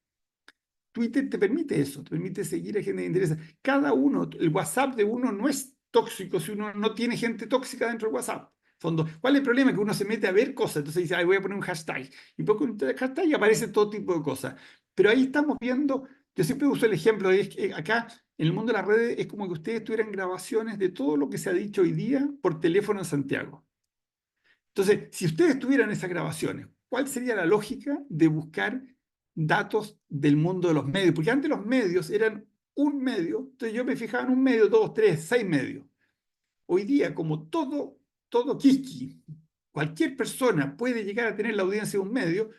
Twitter te permite eso, te permite seguir a gente que te interesa. Cada uno, el WhatsApp de uno no es tóxico si uno no tiene gente tóxica dentro del WhatsApp. Fondo, ¿cuál es el problema? Que uno se mete a ver cosas, entonces dice, ay, voy a poner un hashtag. Y pongo un hashtag y aparece todo tipo de cosas. Pero ahí estamos viendo, yo siempre uso el ejemplo, es que acá en el mundo de las redes es como que ustedes tuvieran grabaciones de todo lo que se ha dicho hoy día por teléfono en Santiago. Entonces, si ustedes tuvieran esas grabaciones, ¿cuál sería la lógica de buscar datos del mundo de los medios? Porque antes los medios eran un medio, entonces yo me fijaba en un medio, dos, tres, seis medios. Hoy día, como todo Kiki, cualquier persona puede llegar a tener la audiencia de un medio,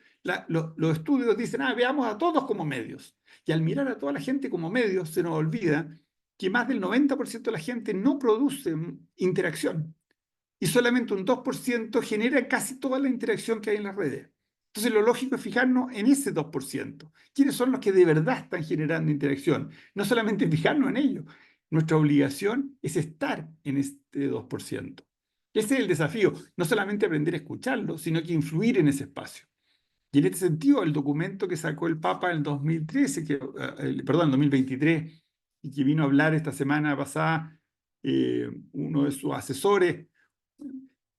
los estudios dicen, veamos a todos como medios. Y al mirar a toda la gente como medios, se nos olvida que más del 90% de la gente no produce interacción y solamente un 2% genera casi toda la interacción que hay en las redes. Entonces lo lógico es fijarnos en ese 2%. ¿Quiénes son los que de verdad están generando interacción? No solamente fijarnos en ellos. Nuestra obligación es estar en este 2%. Ese es el desafío, no solamente aprender a escucharlo, sino que influir en ese espacio. Y en este sentido, el documento que sacó el Papa en 2013, perdón, en 2023, y que vino a hablar esta semana pasada uno de sus asesores,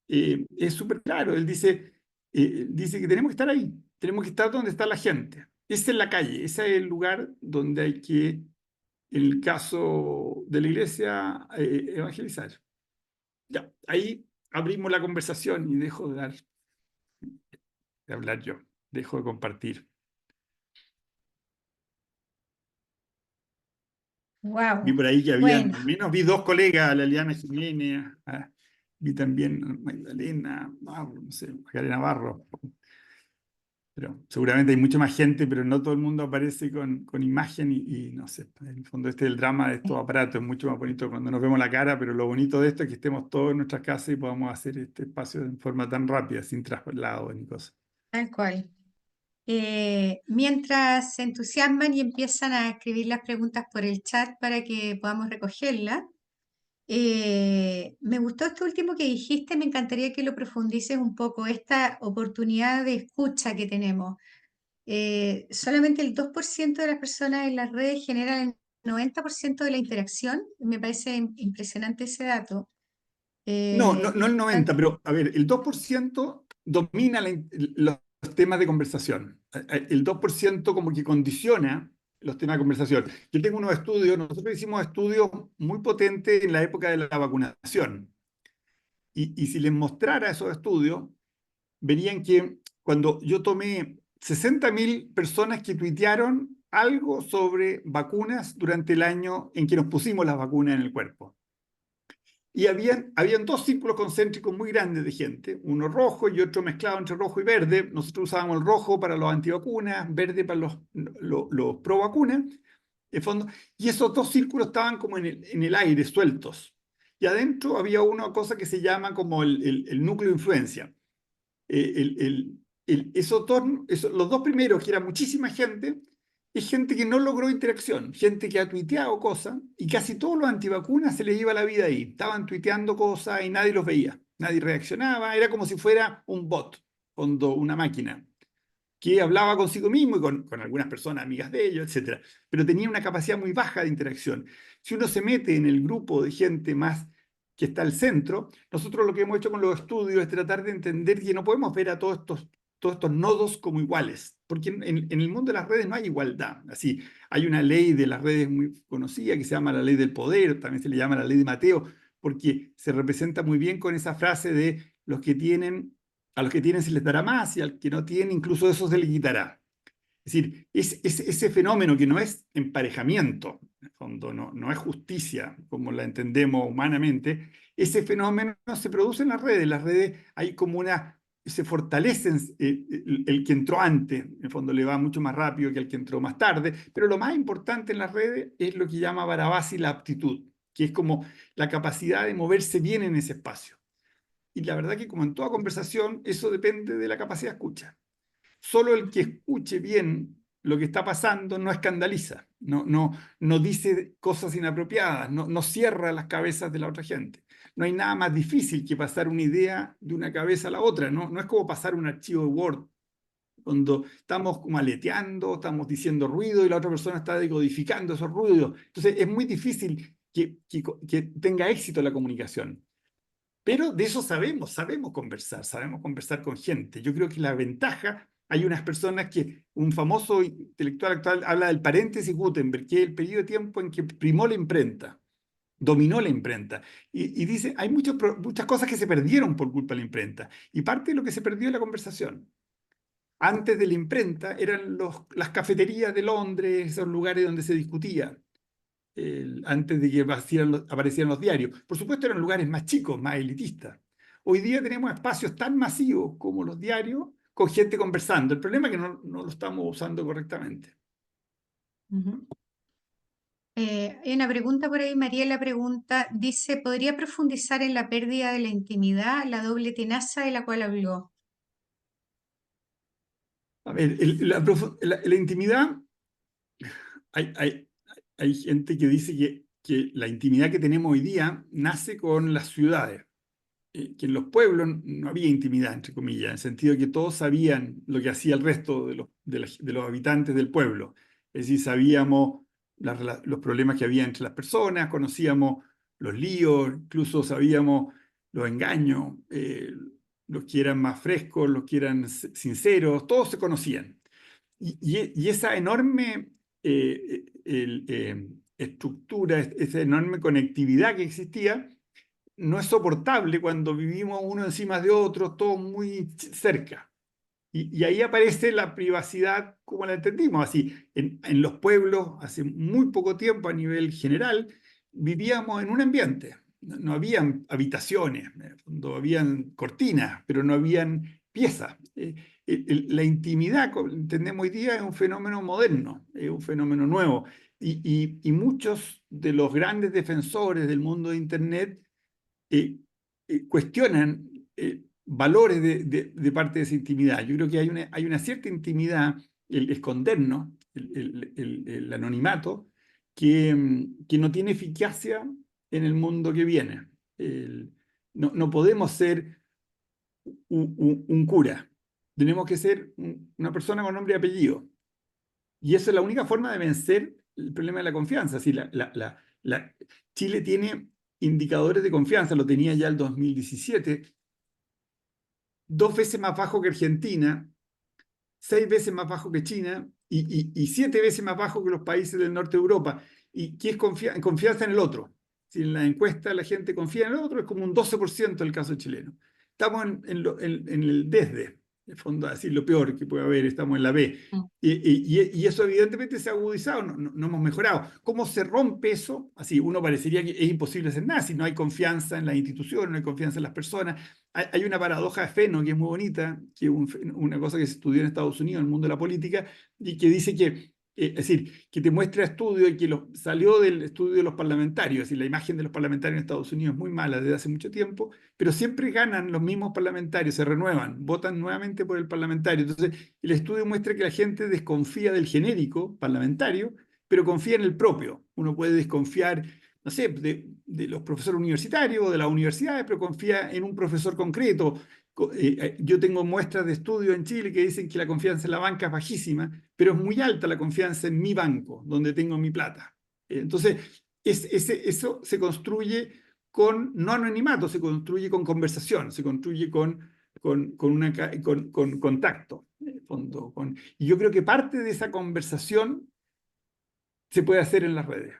es súper claro. Él dice que tenemos que estar ahí, tenemos que estar donde está la gente. Esa es la calle, ese es el lugar donde hay que, en el caso de la iglesia, evangelizar. Ya, ahí abrimos la conversación y dejo de hablar yo, dejo de compartir. Vi Wow. por ahí que habían, Bueno, al menos vi dos colegas, la Eliana Jiménez, vi también a Magdalena, no sé, Magdalena Navarro. Pero seguramente hay mucha más gente, pero no todo el mundo aparece con imagen y no sé, en el fondo este es el drama de estos aparatos, es mucho más bonito cuando nos vemos la cara, pero lo bonito de esto es que estemos todos en nuestras casas y podamos hacer este espacio de forma tan rápida, sin traslados ni cosas. tal cual. Mientras se entusiasman y empiezan a escribir las preguntas por el chat para que podamos recogerlas, me gustó esto último que dijiste, me encantaría que lo profundices un poco, esta oportunidad de escucha que tenemos. Solamente el 2% de las personas en las redes generan el 90% de la interacción. Me parece impresionante ese dato. No el 90, Tan- pero a ver, el 2% domina los temas de conversación. El 2% como que condiciona los temas de conversación. Yo tengo unos estudios, nosotros hicimos estudios muy potentes en la época de la vacunación. Y si les mostrara esos estudios, verían que cuando yo tomé 60.000 personas que tuitearon algo sobre vacunas durante el año en que nos pusimos las vacunas en el cuerpo. Y habían dos círculos concéntricos muy grandes de gente, uno rojo y otro mezclado entre rojo y verde. Nosotros usábamos el rojo para los antivacunas, verde para los pro vacunas, en fondo, y esos dos círculos estaban como en el aire, sueltos. Y adentro había una cosa que se llama como el núcleo de influencia. Los dos primeros, que era muchísima gente, es gente que no logró interacción, gente que ha tuiteado cosas, y casi todos los antivacunas se les iba la vida ahí. Estaban tuiteando cosas y nadie los veía, nadie reaccionaba, era como si fuera un bot, una máquina. que hablaba consigo mismo y con algunas personas amigas de ellos, etc. Pero tenía una capacidad muy baja de interacción. Si uno se mete en el grupo de gente más que está al centro, nosotros lo que hemos hecho con los estudios es tratar de entender que no podemos ver a todos estos nodos como iguales, porque en el mundo de las redes no hay igualdad. Así, hay una ley de las redes muy conocida que se llama la ley del poder, también se le llama la ley de Mateo, porque se representa muy bien con esa frase de a los que tienen se les dará más y al que no tiene incluso eso se le quitará. Es decir, ese fenómeno que no es emparejamiento, en el fondo no es justicia como la entendemos humanamente, ese fenómeno se produce en las redes. En las redes hay como se fortalecen el que entró antes, en el fondo le va mucho más rápido que el que entró más tarde, pero lo más importante en las redes es lo que llama Barabasi la aptitud, que es como la capacidad de moverse bien en ese espacio. Y la verdad que como en toda conversación, eso depende de la capacidad de escucha. Solo el que escuche bien lo que está pasando no escandaliza, no dice cosas inapropiadas, no cierra las cabezas de la otra gente. No hay nada más difícil que pasar una idea de una cabeza a la otra, no es como pasar un archivo de Word, cuando estamos como aleteando, estamos diciendo ruido y la otra persona está decodificando esos ruidos. Entonces es muy difícil que tenga éxito la comunicación. Pero de eso sabemos conversar con gente. Yo creo que la ventaja, hay unas personas un famoso intelectual actual habla del paréntesis Gutenberg, que es el periodo de tiempo en que primó la imprenta, dominó la imprenta. Y dice, hay muchas cosas que se perdieron por culpa de la imprenta. Y parte de lo que se perdió es la conversación. Antes de la imprenta eran las cafeterías de Londres, esos lugares donde se discutía antes de que aparecieran los diarios. Por supuesto, eran lugares más chicos, más elitistas. Hoy día tenemos espacios tan masivos como los diarios con gente conversando. El problema es que no lo estamos usando correctamente. Hay una pregunta por ahí, Mariela pregunta, dice, ¿podría profundizar en la pérdida de la intimidad, la doble tenaza de la cual habló? A ver, la intimidad, hay gente que dice que la intimidad que tenemos hoy día nace con las ciudades. Que en los pueblos no había intimidad, entre comillas, en el sentido de que todos sabían lo que hacía el resto de los habitantes del pueblo. Es decir, sabíamos los problemas que había entre las personas, conocíamos los líos, incluso sabíamos los engaños, los que eran más frescos, los que eran sinceros, todos se conocían. Y esa enorme estructura, esa enorme conectividad que existía, no es soportable cuando vivimos uno encima de otro, todos muy cerca. Y ahí aparece la privacidad como la entendimos. Así, en los pueblos, hace muy poco tiempo a nivel general, vivíamos en un ambiente. No habían habitaciones, no habían cortinas, pero no habían piezas. La intimidad, como entendemos hoy día, es un fenómeno moderno, es un fenómeno nuevo. Y muchos de los grandes defensores del mundo de Internet cuestionan valores de parte de esa intimidad. Yo creo que hay una cierta intimidad, el escondernos, el anonimato, que no tiene eficacia en el mundo que viene. No podemos ser un cura, tenemos que ser una persona con nombre y apellido. Y esa es la única forma de vencer el problema de la confianza. Si Chile tiene indicadores de confianza, lo tenía ya el 2017, 2 veces más bajo que Argentina, 6 veces más bajo que China y 7 veces más bajo que los países del norte de Europa. ¿Y qué es confianza en el otro? Si en la encuesta la gente confía en el otro, es como un 12% el caso chileno. Estamos en el desde. En el fondo, así lo peor que puede haber, estamos en la B. Y eso evidentemente se ha agudizado, no hemos mejorado. ¿Cómo se rompe eso? Así, uno parecería que es imposible hacer nada si no hay confianza en las instituciones, no hay confianza en las personas. Hay una paradoja de Feno que es muy bonita, que es una cosa que se estudió en Estados Unidos, en el mundo de la política, y que dice que, es decir, que te muestra estudio y que salió del estudio de los parlamentarios, es decir, la imagen de los parlamentarios en Estados Unidos es muy mala desde hace mucho tiempo, pero siempre ganan los mismos parlamentarios, se renuevan, votan nuevamente por el parlamentario. Entonces, el estudio muestra que la gente desconfía del genérico parlamentario, pero confía en el propio. Uno puede desconfiar, no sé, de los profesores universitarios o de las universidades, pero confía en un profesor concreto. Yo tengo muestras de estudio en Chile que dicen que la confianza en la banca es bajísima, pero es muy alta la confianza en mi banco, donde tengo mi plata. Entonces, eso se construye no anonimato, se construye con conversación, se construye con contacto. En el fondo, y yo creo que parte de esa conversación se puede hacer en las redes.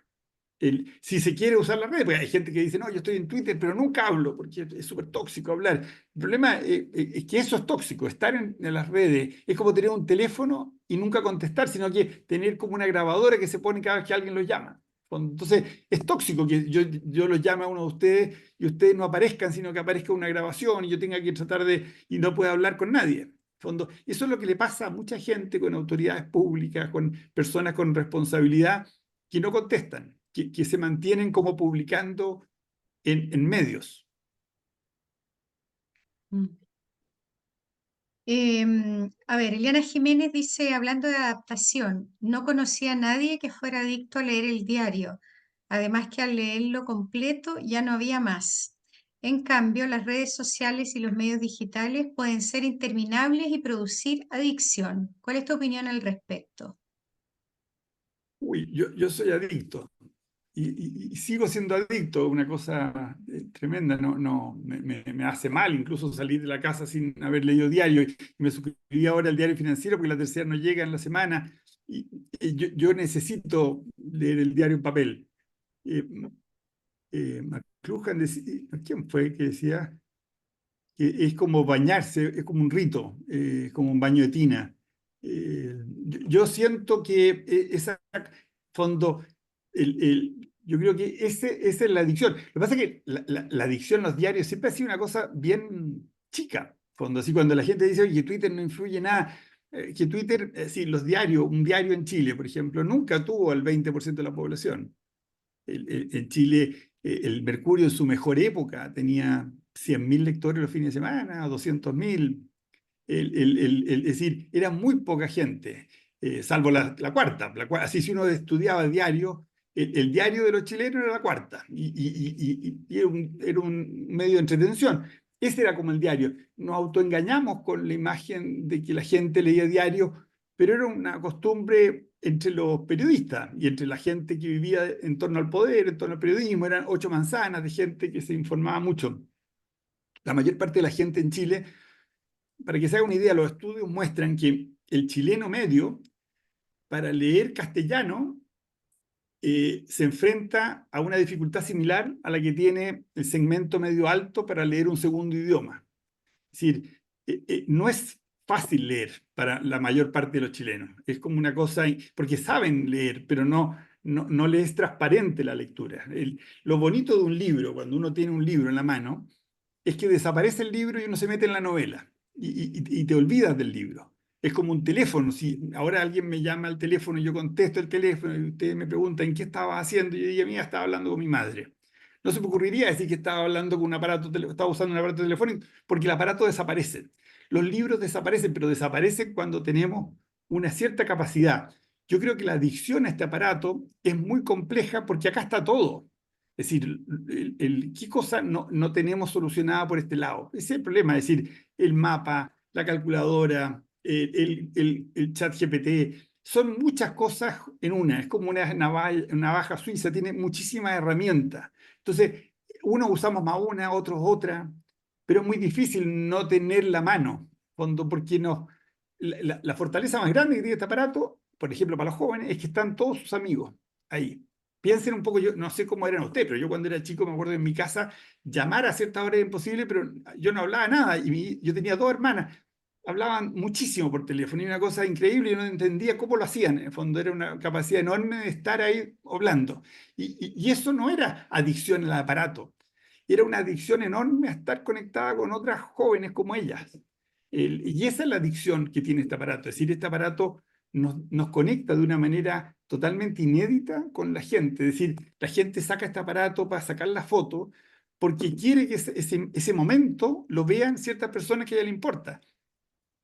Si se quiere usar las redes, porque hay gente que dice, no, yo estoy en Twitter, pero nunca hablo, porque es súper tóxico hablar. El problema es que eso es tóxico, estar en las redes es como tener un teléfono y nunca contestar, sino que tener como una grabadora que se pone cada vez que alguien lo llama. Entonces, es tóxico que yo los llame a uno de ustedes y ustedes no aparezcan, sino que aparezca una grabación y yo tenga que tratar y no pueda hablar con nadie. Fondo, eso es lo que le pasa a mucha gente con autoridades públicas, con personas con responsabilidad, que no contestan, que se mantienen como publicando en medios. A ver, Eliana Jiménez dice, hablando de adaptación, no conocía a nadie que fuera adicto a leer el diario. Además que al leerlo completo ya no había más. En cambio, las redes sociales y los medios digitales pueden ser interminables y producir adicción. ¿Cuál es tu opinión al respecto? Uy, yo soy adicto y sigo siendo adicto, una cosa tremenda, me hace mal incluso salir de la casa sin haber leído diario. Y me suscribí ahora al Diario Financiero porque la tercera no llega en la semana y yo necesito leer el diario en papel. McLuhan ¿quién fue que decía que es como bañarse, es como un rito, como un baño de tina? Yo siento que esa fondo, yo creo que esa es la adicción. Lo que pasa es que la adicción a los diarios siempre ha sido una cosa bien chica. Fondo, así cuando la gente dice que Twitter no influye nada, que Twitter, sí, los diarios, un diario en Chile, por ejemplo, nunca tuvo al 20% de la población. En Chile, el Mercurio en su mejor época tenía 100.000 lectores los fines de semana, 200.000. Es decir, era muy poca gente, salvo la cuarta. Así, si uno estudiaba el diario, el diario de los chilenos era la cuarta y era un medio de entretención. Ese era como el diario. Nos autoengañamos con la imagen de que la gente leía diario, pero era una costumbre entre los periodistas y entre la gente que vivía en torno al poder, en torno al periodismo. Eran 8 manzanas de gente que se informaba mucho. La mayor parte de la gente en Chile, para que se haga una idea, los estudios muestran que el chileno medio, para leer castellano, se enfrenta a una dificultad similar a la que tiene el segmento medio alto para leer un segundo idioma. Es decir, no es fácil leer para la mayor parte de los chilenos. Es como una cosa, porque saben leer, pero no les es transparente la lectura. Lo bonito de un libro, cuando uno tiene un libro en la mano, es que desaparece el libro y uno se mete en la novela y te olvidas del libro. Es como un teléfono. Si ahora alguien me llama al teléfono y yo contesto el teléfono y ustedes me preguntan qué estaba haciendo, y yo diría, mía, estaba hablando con mi madre. No se me ocurriría decir que estaba hablando con un aparato, estaba usando un aparato telefónico, porque el aparato desaparece. Los libros desaparecen, pero desaparecen cuando tenemos una cierta capacidad. Yo creo que la adicción a este aparato es muy compleja porque acá está todo. Es decir, ¿qué cosa no tenemos solucionada por este lado? Ese es el problema, es decir, el mapa, la calculadora, el chat GPT, son muchas cosas en una, es como una navaja suiza, tiene muchísimas herramientas. Entonces, unos usamos más una, otros otra, pero es muy difícil no tener la mano, porque la fortaleza más grande que tiene este aparato, por ejemplo, para los jóvenes, es que están todos sus amigos ahí. Piensen un poco, yo no sé cómo eran ustedes, pero yo cuando era chico me acuerdo en mi casa llamar a cierta hora era imposible, pero yo no hablaba nada y yo tenía 2 hermanas, hablaban muchísimo por teléfono y una cosa increíble, yo no entendía cómo lo hacían, en el fondo era una capacidad enorme de estar ahí hablando. Y eso no era adicción al aparato, era una adicción enorme a estar conectada con otras jóvenes como ellas. Y esa es la adicción que tiene este aparato, es decir, este aparato nos conecta de una manera totalmente inédita con la gente. Es decir, la gente saca este aparato para sacar la foto porque quiere que ese momento lo vean ciertas personas que a ella le importa.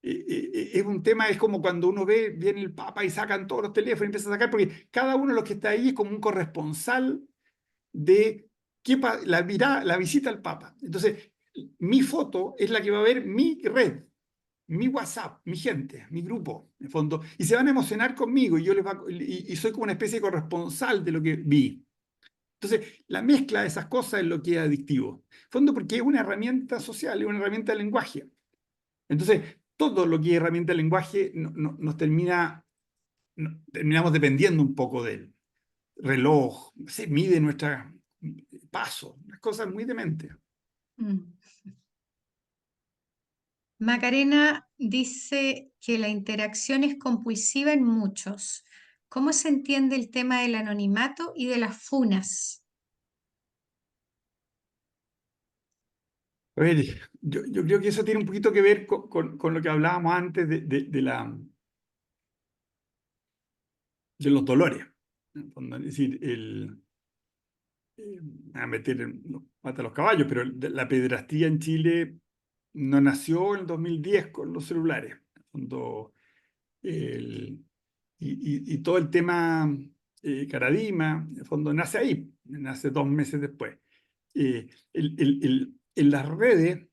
Es un tema, es como cuando uno viene el Papa y sacan todos los teléfonos y empieza a sacar, porque cada uno de los que está ahí es como un corresponsal de la visita al Papa. Entonces, mi foto es la que va a ver mi red, mi WhatsApp, mi gente, mi grupo, en el fondo, y se van a emocionar conmigo y y soy como una especie de corresponsal de lo que vi. Entonces, la mezcla de esas cosas es lo que es adictivo. En el fondo, porque es una herramienta social, es una herramienta de lenguaje. Entonces, todo lo que es herramienta de lenguaje nos terminamos dependiendo un poco del reloj, se mide nuestro paso, unas cosas muy dementes. Mm. Macarena dice que la interacción es compulsiva en muchos. ¿Cómo se entiende el tema del anonimato y de las funas? A ver, yo creo que eso tiene un poquito que ver con lo que hablábamos antes de los dolores. En el fondo, es decir, a meter mata a los caballos, pero la pederastía en Chile no nació en el 2010 con los celulares. En el fondo, y todo el tema Caradima, en el fondo, nace ahí, nace 2 meses después. En las redes,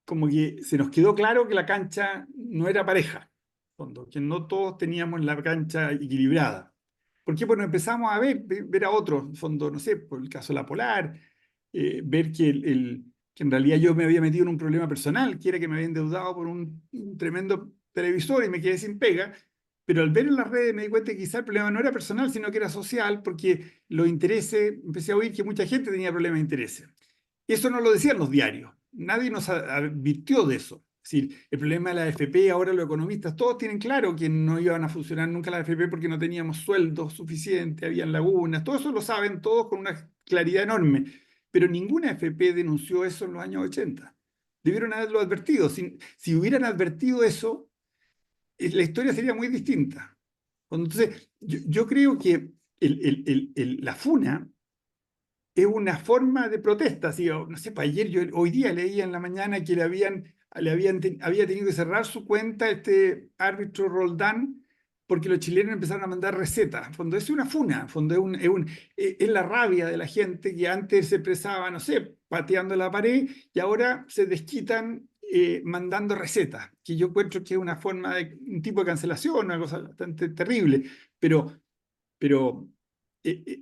como que se nos quedó claro que la cancha no era pareja, en el fondo, que no todos teníamos la cancha equilibrada. ¿Por qué? Porque empezamos a ver a otros, en el fondo, no sé, por el caso de la Polar, ver que en realidad yo me había metido en un problema personal, que era que me había endeudado por un tremendo televisor y me quedé sin pega, pero al ver en las redes me di cuenta que quizá el problema no era personal, sino que era social, porque los intereses, empecé a oír que mucha gente tenía problemas de intereses. Eso no lo decían los diarios, nadie nos advirtió de eso. Es decir, el problema de la AFP, ahora los economistas todos tienen claro que no iban a funcionar nunca la AFP porque no teníamos sueldos suficientes, habían lagunas, todo eso lo saben todos con una claridad enorme, pero ninguna AFP denunció eso en los años 80. Debieron haberlo advertido. Si hubieran advertido eso, la historia sería muy distinta. Entonces, yo creo que la FUNA es una forma de protesta. Así, no sé, pues hoy día leía en la mañana que había tenido que cerrar su cuenta este árbitro Roldán porque los chilenos empezaron a mandar recetas. En fondo es una funa, en fondo es la rabia de la gente que antes se expresaba, no sé, pateando la pared y ahora se desquitan mandando recetas, que yo encuentro que es una forma de un tipo de cancelación, una cosa bastante terrible, pero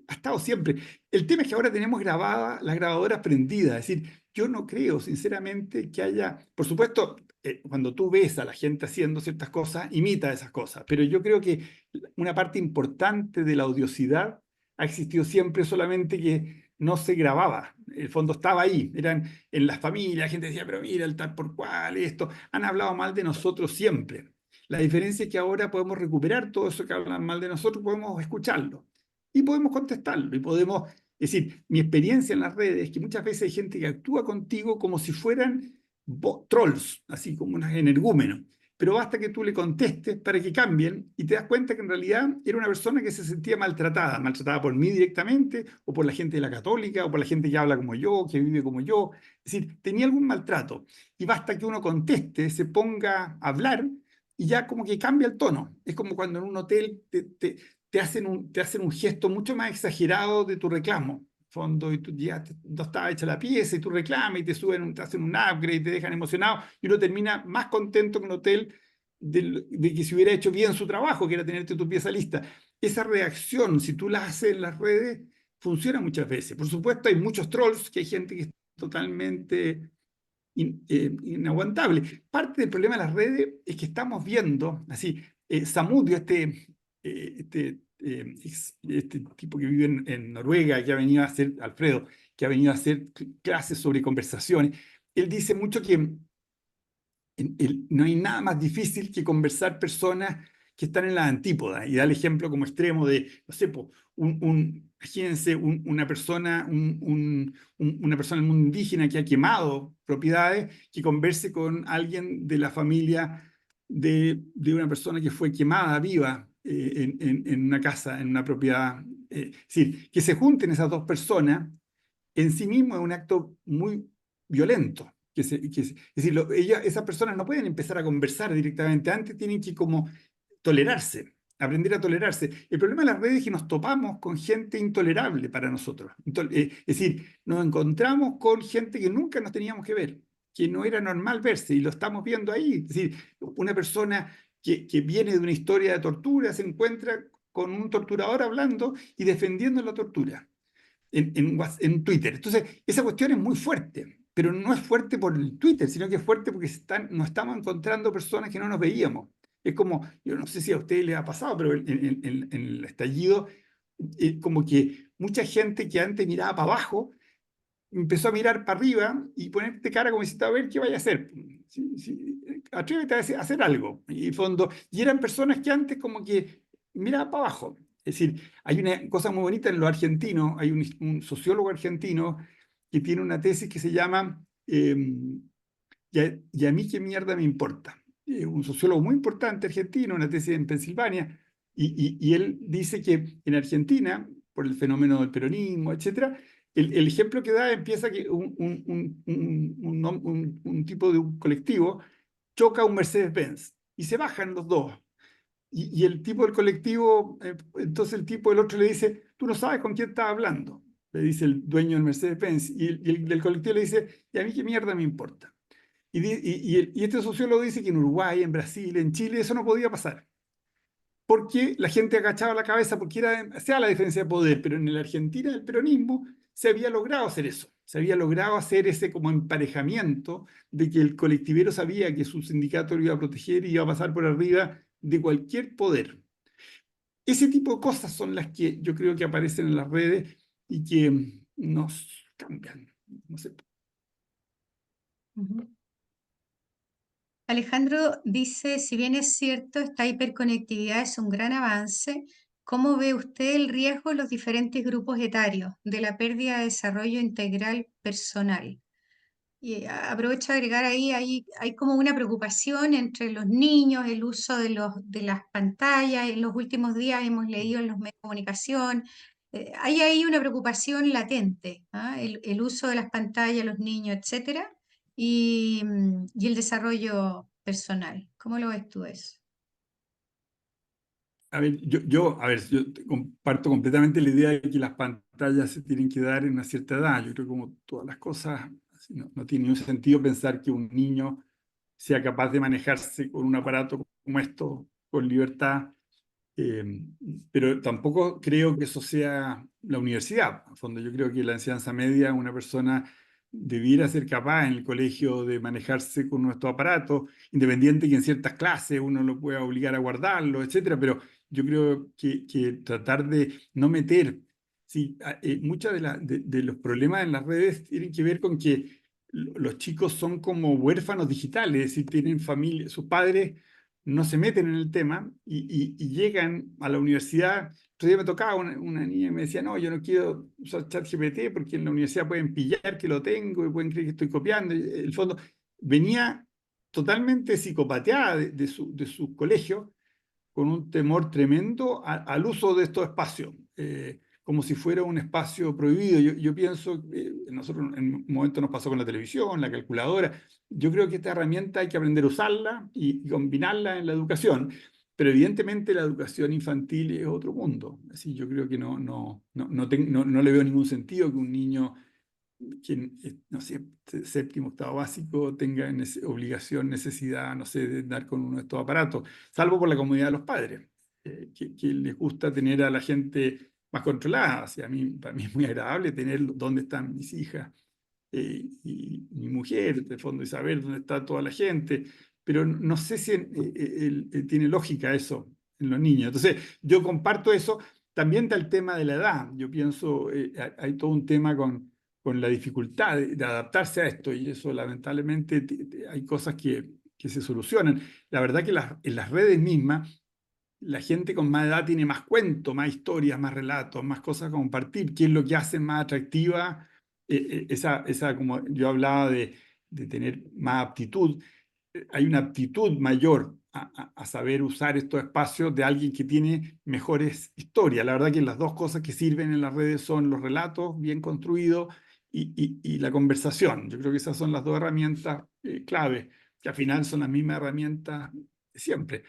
ha estado siempre. El tema es que ahora tenemos grabadas las grabadoras prendidas, es decir, yo no creo sinceramente que haya, por supuesto, cuando tú ves a la gente haciendo ciertas cosas, imita esas cosas, pero yo creo que una parte importante de la odiosidad ha existido siempre, solamente que no se grababa. El fondo estaba ahí, eran en las familias, la gente decía, pero mira el tal por cual, esto, han hablado mal de nosotros siempre. La diferencia es que ahora podemos recuperar todo eso que hablan mal de nosotros, podemos escucharlo y podemos contestarlo y podemos, es decir, mi experiencia en las redes es que muchas veces hay gente que actúa contigo como si fueran trolls, así como unos energúmenos, pero basta que tú le contestes para que cambien y te das cuenta que en realidad era una persona que se sentía maltratada por mí directamente o por la gente de la católica o por la gente que habla como yo, que vive como yo, es decir, tenía algún maltrato y basta que uno conteste, se ponga a hablar y ya como que cambia el tono. Es como cuando en un hotel te hacen un gesto mucho más exagerado de tu reclamo. Fondo, y tú ya no estaba hecha la pieza y tú reclamas y te hacen un upgrade y te dejan emocionado y uno termina más contento que un hotel de que si hubiera hecho bien su trabajo, que era tenerte tu pieza lista. Esa reacción, si tú la haces en las redes, funciona muchas veces. Por supuesto, hay muchos trolls, que hay gente que es totalmente inaguantable. Parte del problema de las redes es que estamos viendo, así, Samudio, este tipo que vive en Noruega, que ha venido a hacer, Alfredo, que ha venido a hacer clases sobre conversaciones, él dice mucho que no hay nada más difícil que conversar personas que están en la antípoda, y da el ejemplo como extremo de, no sé, imagínense una persona, una persona del mundo indígena que ha quemado propiedades, que converse con alguien de la familia de una persona que fue quemada viva en una casa, en una propiedad. Es decir, que se junten esas dos personas en sí mismo es un acto muy violento. Es decir, esas personas no pueden empezar a conversar directamente, antes tienen que como tolerarse. aprender a tolerarse. El problema de las redes es que nos topamos con gente intolerable para nosotros. Es decir, nos encontramos con gente que nunca nos teníamos que ver, que no era normal verse, y lo estamos viendo ahí. Es decir, una persona que viene de una historia de tortura se encuentra con un torturador hablando y defendiendo la tortura en Twitter. Entonces, esa cuestión es muy fuerte, pero no es fuerte por el Twitter, sino que es fuerte porque nos estamos encontrando personas que no nos veíamos. Es como, yo no sé si a ustedes les ha pasado, pero en el estallido, como que mucha gente que antes miraba para abajo, empezó a mirar para arriba y ponerte cara como diciendo, a ver qué vaya a hacer. Atrévete a hacer algo. Y eran personas que antes como que miraban para abajo. Es decir, hay una cosa muy bonita en lo argentino, hay un sociólogo argentino que tiene una tesis que se llama ¿Y a mí qué mierda me importa? Un sociólogo muy importante argentino, una tesis en Pensilvania, y él dice que en Argentina, por el fenómeno del peronismo, etcétera, el ejemplo que da empieza que un tipo de un colectivo choca a un Mercedes-Benz y se bajan los dos. Y el tipo del colectivo, entonces el tipo del otro le dice, tú no sabes con quién estás hablando, le dice el dueño del Mercedes-Benz, y el del colectivo le dice, ¿y a mí qué mierda me importa? Y este sociólogo dice que en Uruguay, en Brasil, en Chile, eso no podía pasar. Porque la gente agachaba la cabeza, porque sea la diferencia de poder, pero en la Argentina del peronismo se había logrado hacer eso. Se había logrado hacer ese como emparejamiento de que el colectivero sabía que su sindicato lo iba a proteger y iba a pasar por arriba de cualquier poder. Ese tipo de cosas son las que yo creo que aparecen en las redes y que nos cambian. No sé. Alejandro dice, si bien es cierto, esta hiperconectividad es un gran avance, ¿cómo ve usted el riesgo en los diferentes grupos etarios de la pérdida de desarrollo integral personal? Y aprovecho a agregar ahí, hay como una preocupación entre los niños, el uso de las pantallas. En los últimos días hemos leído en los medios de comunicación, hay ahí una preocupación latente, ¿ah? El uso de las pantallas, los niños, etcétera, y el desarrollo personal. ¿Cómo lo ves tú eso? A ver, yo comparto completamente la idea de que las pantallas se tienen que dar en una cierta edad. Yo creo que como todas las cosas, no tiene ningún sentido pensar que un niño sea capaz de manejarse con un aparato como esto, con libertad, eh, pero tampoco creo que eso sea la universidad. En fondo, yo creo que la enseñanza media, una persona debiera ser capaz en el colegio de manejarse con nuestro aparato, independiente que en ciertas clases uno lo pueda obligar a guardarlo, etcétera, pero yo creo que tratar de no meter, sí, muchos de los problemas en las redes tienen que ver con que los chicos son como huérfanos digitales, es decir, tienen familia, sus padres no se meten en el tema y llegan a la universidad. Otro día me tocaba una niña y me decía, no, yo no quiero usar ChatGPT porque en la universidad pueden pillar que lo tengo y pueden creer que estoy copiando. Y, en el fondo, venía totalmente psicopateada de su colegio con un temor tremendo al uso de estos espacios, como si fuera un espacio prohibido. Yo pienso, nosotros en un momento nos pasó con la televisión, la calculadora. Yo creo que esta herramienta hay que aprender a usarla y combinarla en la educación, pero evidentemente la educación infantil es otro mundo. Así, yo creo que no le veo ningún sentido que un niño quien, no sé, séptimo, octavo básico, tenga obligación, necesidad, no sé, de dar con uno de estos aparatos, salvo por la comodidad de los padres, que les gusta tener a la gente más controlada. O sea, para mí es muy agradable tener dónde están mis hijas y mi mujer, de fondo, y saber dónde está toda la gente, pero no sé si tiene lógica eso en los niños. Entonces, yo comparto eso. También está el tema de la edad. Yo pienso, hay todo un tema con la dificultad de adaptarse a esto, y eso lamentablemente hay cosas que se solucionan. La verdad que en las redes mismas, la gente con más edad tiene más cuentos, más historias, más relatos, más cosas a compartir, que es lo que hace más atractiva como yo hablaba de tener más aptitud. Hay una aptitud mayor a saber usar estos espacios de alguien que tiene mejores historias. La verdad que las dos cosas que sirven en las redes son los relatos bien construidos y la conversación. Yo creo que esas son las dos herramientas clave, que al final son las mismas herramientas siempre.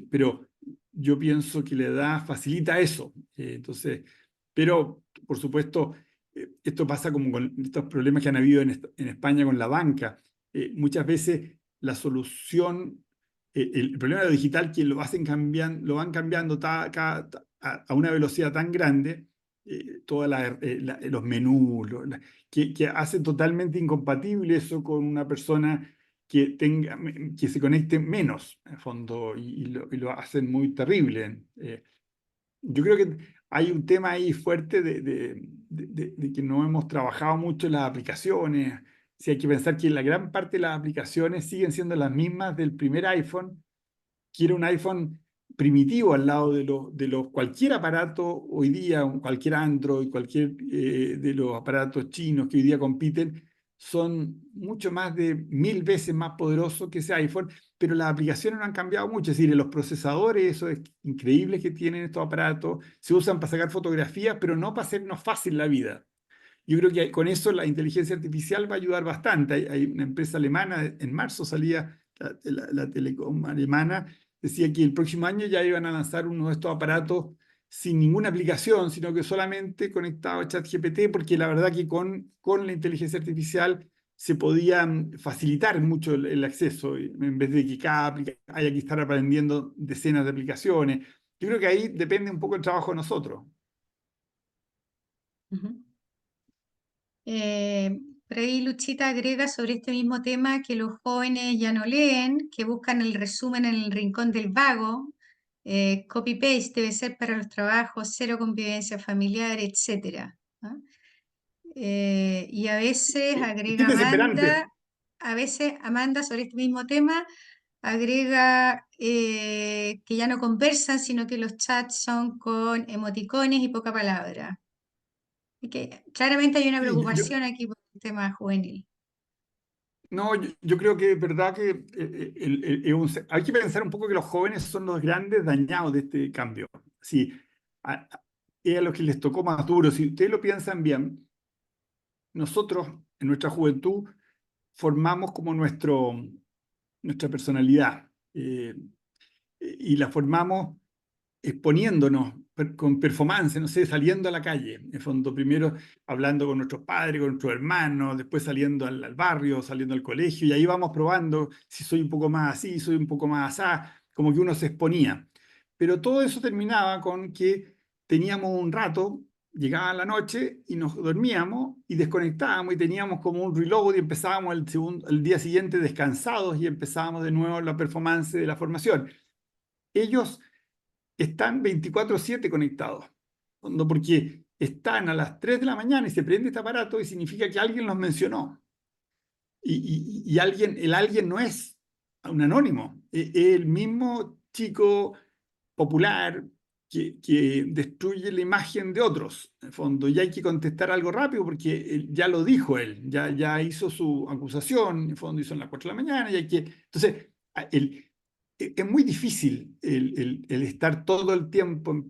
Pero yo pienso que la edad facilita eso. Entonces, pero, por supuesto, esto pasa como con estos problemas que han habido en España con la banca. Muchas veces la solución, el problema de lo digital, que lo van cambiando a una velocidad tan grande, todos los menús, que hace totalmente incompatible eso con una persona que se conecte menos, en el fondo, y lo hacen muy terrible. Yo creo que hay un tema ahí fuerte de que no hemos trabajado mucho en las aplicaciones. Sí, hay que pensar que la gran parte de las aplicaciones siguen siendo las mismas del primer iPhone, que era un iPhone primitivo al lado cualquier aparato hoy día, cualquier Android, cualquier de los aparatos chinos que hoy día compiten, son mucho más de 1000 veces más poderosos que ese iPhone, pero las aplicaciones no han cambiado mucho. Es decir, los procesadores, eso es increíble que tienen estos aparatos, se usan para sacar fotografías, pero no para hacernos fácil la vida. Yo creo que con eso la inteligencia artificial va a ayudar bastante. Hay una empresa alemana, en marzo salía la Telecom alemana, decía que el próximo año ya iban a lanzar uno de estos aparatos sin ninguna aplicación, sino que solamente conectado a ChatGPT, porque la verdad que con la inteligencia artificial se podía facilitar mucho el acceso, en vez de que haya que estar aprendiendo decenas de aplicaciones. Yo creo que ahí depende un poco el trabajo de nosotros. Ujú. Por ahí Luchita agrega sobre este mismo tema que los jóvenes ya no leen, que buscan el resumen en el rincón del vago, copy-paste debe ser para los trabajos, cero convivencia familiar, etc. Y a veces Qué agrega desesperante. Amanda, a veces Amanda sobre este mismo tema, agrega que ya no conversan, sino que los chats son con emoticones y poca palabra. Y que claramente hay una Sí, preocupación aquí por el tema juvenil. no, yo creo que es verdad que hay que pensar un poco que los jóvenes son los grandes dañados de este cambio. Sí, es a los que les tocó más duro. Si ustedes lo piensan bien, nosotros en nuestra juventud formamos como nuestra personalidad, y la formamos exponiéndonos con performance, no sé, saliendo a la calle, en el fondo, primero hablando con nuestros padres, con nuestros hermanos, después saliendo al barrio, saliendo al colegio, y ahí vamos probando si soy un poco más así, soy un poco más asá, como que uno se exponía. Pero todo eso terminaba con que teníamos un rato, llegaba la noche y nos dormíamos y desconectábamos y teníamos como un reload y empezábamos el día siguiente descansados y empezábamos de nuevo la performance de la formación. Ellos están 24/7 conectados, porque están a las 3 de la mañana y se prende este aparato y significa que alguien los mencionó. Y el alguien no es un anónimo, es el mismo chico popular que destruye la imagen de otros, en el fondo, y hay que contestar algo rápido porque ya lo dijo él, ya hizo su acusación, en el fondo hizo a las 4 de la mañana, y hay que... Entonces, es muy difícil el estar todo el tiempo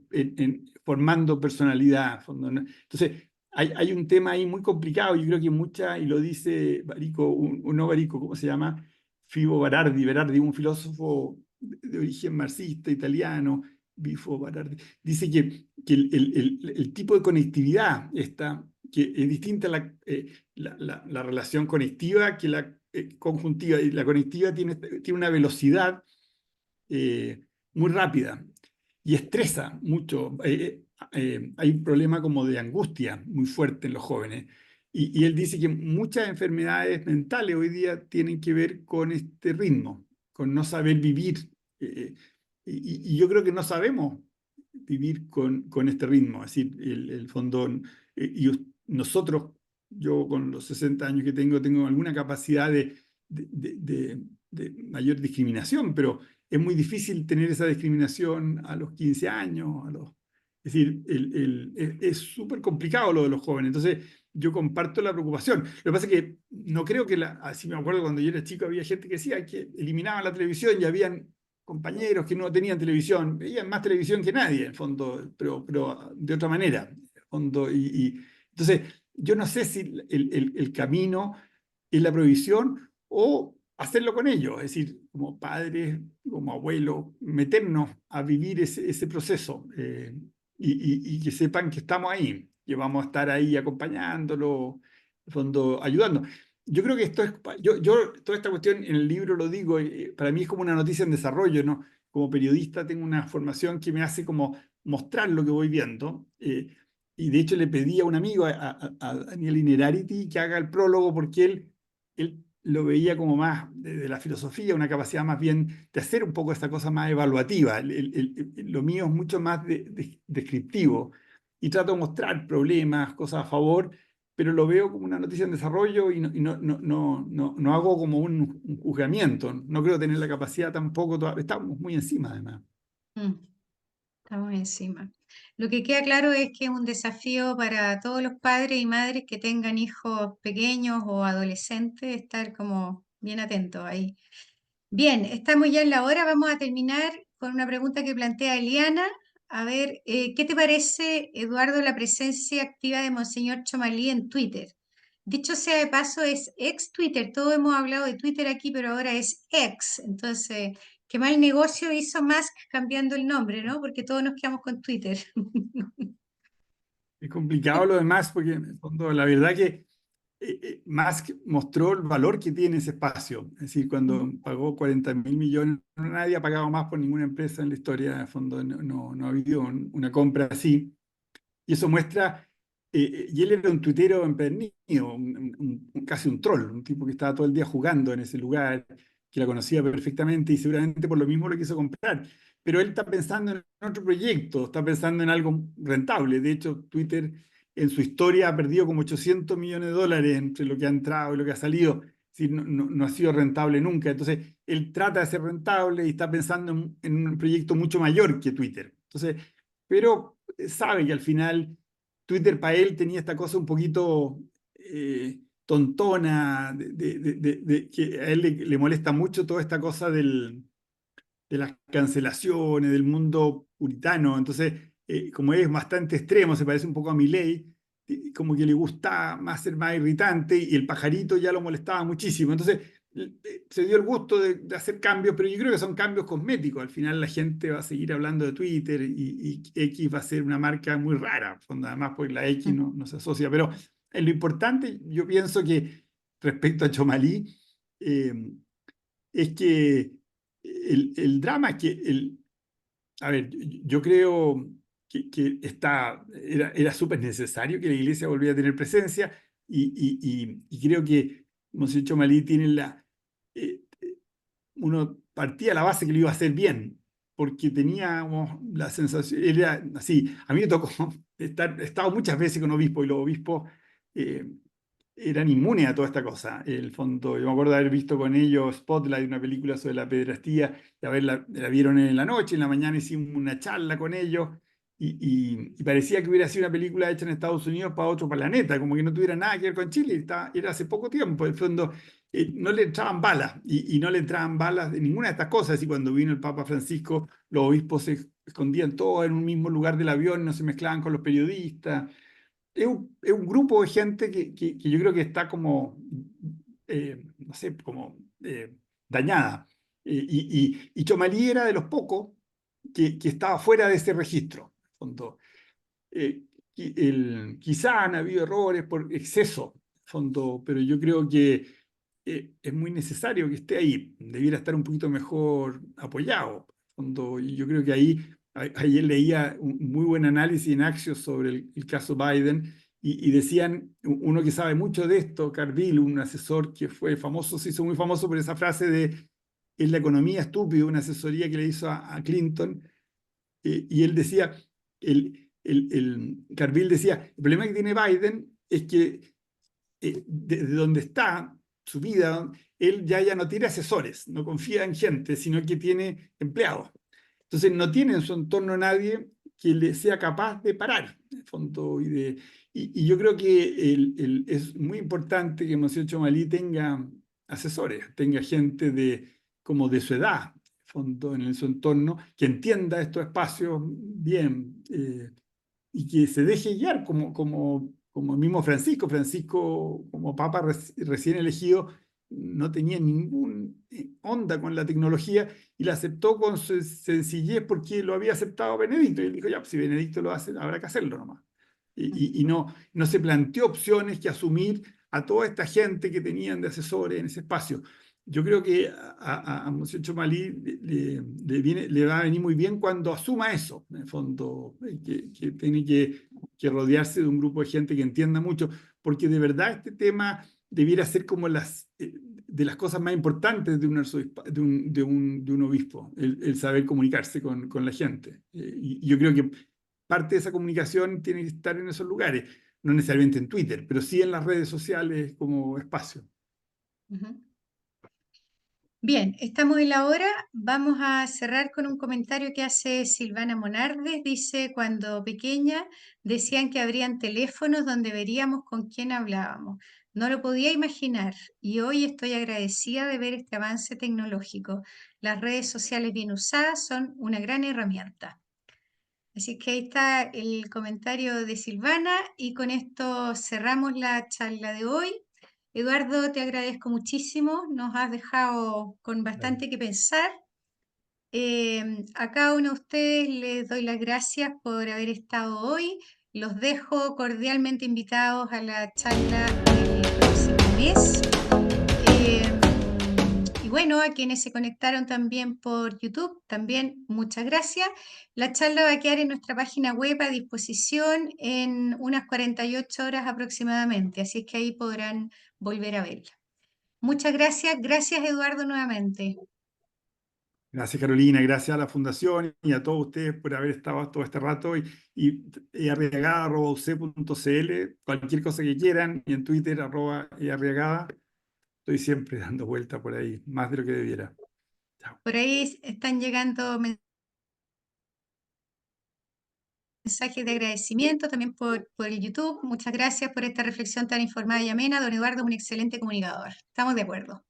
formando personalidad, en fondo, ¿no? Entonces, hay un tema ahí muy complicado, yo creo que y lo dice Barico, no Barico, ¿cómo se llama? Fibo Berardi, un filósofo de origen marxista italiano, Bifo Berardi, dice que el tipo de conectividad que es distinta a la relación conectiva que la conjuntiva, y la conectiva tiene una velocidad muy rápida y estresa mucho. Hay un problema como de angustia muy fuerte en los jóvenes. Y él dice que muchas enfermedades mentales hoy día tienen que ver con este ritmo, con no saber vivir. Y yo creo que no sabemos vivir con este ritmo. Es decir, el fondón. Nosotros, yo con los 60 años que tengo alguna capacidad de mayor discriminación, pero es muy difícil tener esa discriminación a los 15 años. Es decir, es súper complicado lo de los jóvenes. Entonces, yo comparto la preocupación. Lo que pasa es que no creo que, así me acuerdo cuando yo era chico, había gente que decía que eliminaban la televisión y habían compañeros que no tenían televisión, veían más televisión que nadie, en el fondo, pero de otra manera. En el fondo, entonces, yo no sé si el camino es la prohibición o hacerlo con ellos, es decir, como padres, como abuelos, meternos a vivir ese proceso y que sepan que estamos ahí, que vamos a estar ahí acompañándolo, en el fondo, ayudando. Yo creo que esto es, toda esta cuestión en el libro lo digo, para mí es como una noticia en desarrollo, ¿no? Como periodista tengo una formación que me hace como mostrar lo que voy viendo. Y de hecho le pedí a un amigo, a Daniel Inerarity, que haga el prólogo porque él lo veía como más de la filosofía, una capacidad más bien de hacer un poco esta cosa más evaluativa. Lo mío es mucho más descriptivo y trato de mostrar problemas, cosas a favor, pero lo veo como una noticia en desarrollo y no hago como un juzgamiento. No creo tener la capacidad tampoco, estamos muy encima además. Mm, estamos encima. Lo que queda claro es que es un desafío para todos los padres y madres que tengan hijos pequeños o adolescentes, estar como bien atentos ahí. Bien, estamos ya en la hora. Vamos a terminar con una pregunta que plantea Eliana. A ver, ¿qué te parece, Eduardo, la presencia activa de Monseñor Chomalí en Twitter? Dicho sea de paso, es ex Twitter. Todos hemos hablado de Twitter aquí, pero ahora es ex. Entonces, qué mal negocio hizo Musk cambiando el nombre, ¿no? Porque todos nos quedamos con Twitter. Es complicado lo demás porque en el fondo la verdad que Musk mostró el valor que tiene ese espacio. Es decir, cuando pagó 40.000 millones, nadie ha pagado más por ninguna empresa en la historia. En el fondo no ha habido una compra así. Y eso muestra, y él era un tuitero empedernido, casi un troll, un tipo que estaba todo el día jugando en ese lugar, que la conocía perfectamente y seguramente por lo mismo lo quiso comprar. Pero él está pensando en otro proyecto, está pensando en algo rentable. De hecho, Twitter en su historia ha perdido como 800 millones de dólares entre lo que ha entrado y lo que ha salido. Es decir, no ha sido rentable nunca. Entonces, él trata de ser rentable y está pensando en un proyecto mucho mayor que Twitter. Entonces, pero sabe que al final Twitter para él tenía esta cosa un poquito tontona, que a él le molesta mucho toda esta cosa de las cancelaciones, del mundo puritano. Entonces, como es bastante extremo, se parece un poco a Milei, como que le gusta más ser más irritante y el pajarito ya lo molestaba muchísimo. Entonces, se dio el gusto de hacer cambios, pero yo creo que son cambios cosméticos. Al final la gente va a seguir hablando de Twitter y X va a ser una marca muy rara, además porque la X no se asocia. Pero en lo importante, yo pienso que respecto a Chomalí, es que el drama es que, a ver, yo creo que era súper necesario que la iglesia volviera a tener presencia y creo que Monseñor Chomalí tiene uno partía a la base que lo iba a hacer bien, porque teníamos la sensación, era así, a mí me tocó he estado muchas veces con obispos y los obispos eh, eran inmunes a toda esta cosa. El fondo, yo me acuerdo de haber visto con ellos Spotlight, una película sobre la pederastía, y la vieron en la noche, en la mañana hicimos una charla con ellos, y parecía que hubiera sido una película hecha en Estados Unidos para otro planeta, como que no tuviera nada que ver con Chile, era hace poco tiempo, en el fondo no le entraban balas, y no le entraban balas de ninguna de estas cosas, y cuando vino el Papa Francisco, los obispos se escondían todos en un mismo lugar del avión, no se mezclaban con los periodistas. Es un grupo de gente que yo creo que está como, no sé, como dañada. Y Chomalí era de los pocos que estaba fuera de ese registro. En el fondo. Quizá han habido errores por exceso, en el fondo, pero yo creo que es muy necesario que esté ahí. Debiera estar un poquito mejor apoyado. En el fondo, y yo creo que ahí, ayer leía un muy buen análisis en Axios sobre el caso Biden y decían, uno que sabe mucho de esto, Carville, un asesor que fue famoso, se hizo muy famoso por esa frase de es la economía estúpida, una asesoría que le hizo a Clinton, y él decía, Carville decía, el problema que tiene Biden es que desde donde está su vida, él ya no tiene asesores, no confía en gente, sino que tiene empleados. Entonces no tiene en su entorno nadie que le sea capaz de parar, en el fondo, y yo creo que es muy importante que Monsieur Chomalí tenga asesores, tenga gente como de su edad, fondo, en su entorno, que entienda estos espacios bien y que se deje guiar como el mismo Francisco como papa recién elegido, no tenía ningún onda con la tecnología y la aceptó con sencillez porque lo había aceptado Benedicto. Y él dijo, ya, pues si Benedicto lo hace, habrá que hacerlo nomás. Y no se planteó opciones que asumir a toda esta gente que tenían de asesores en ese espacio. Yo creo que a Monsieur Chomalí le va a venir muy bien cuando asuma eso, en el fondo, que tiene que rodearse de un grupo de gente que entienda mucho, porque de verdad este tema debiera ser como de las cosas más importantes de un obispo, el saber comunicarse con la gente. Y yo creo que parte de esa comunicación tiene que estar en esos lugares, no necesariamente en Twitter, pero sí en las redes sociales como espacio. Ujú. Bien, estamos en la hora. Vamos a cerrar con un comentario que hace Silvana Monardes. Dice, cuando pequeña decían que habrían teléfonos donde veríamos con quién hablábamos. No lo podía imaginar y hoy estoy agradecida de ver este avance tecnológico. Las redes sociales bien usadas son una gran herramienta. Así que ahí está el comentario de Silvana y con esto cerramos la charla de hoy. Eduardo, te agradezco muchísimo, nos has dejado con bastante que pensar. A cada uno de ustedes les doy las gracias por haber estado hoy. Los dejo cordialmente invitados a la charla del próximo mes. Y bueno, a quienes se conectaron también por YouTube, también muchas gracias. La charla va a quedar en nuestra página web a disposición en unas 48 horas aproximadamente, así es que ahí podrán volver a verla. Muchas gracias. Gracias, Eduardo, nuevamente. Gracias, Carolina, gracias a la Fundación y a todos ustedes por haber estado todo este rato y arriagada@uc.cl, cualquier cosa que quieran, y en Twitter @arriagada. Estoy siempre dando vuelta por ahí, más de lo que debiera. Chao. Por ahí están llegando mensajes de agradecimiento también por el YouTube. Muchas gracias por esta reflexión tan informada y amena. Don Eduardo es un excelente comunicador. Estamos de acuerdo.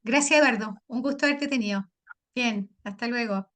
Gracias, Eduardo. Un gusto haberte tenido. Bien, hasta luego.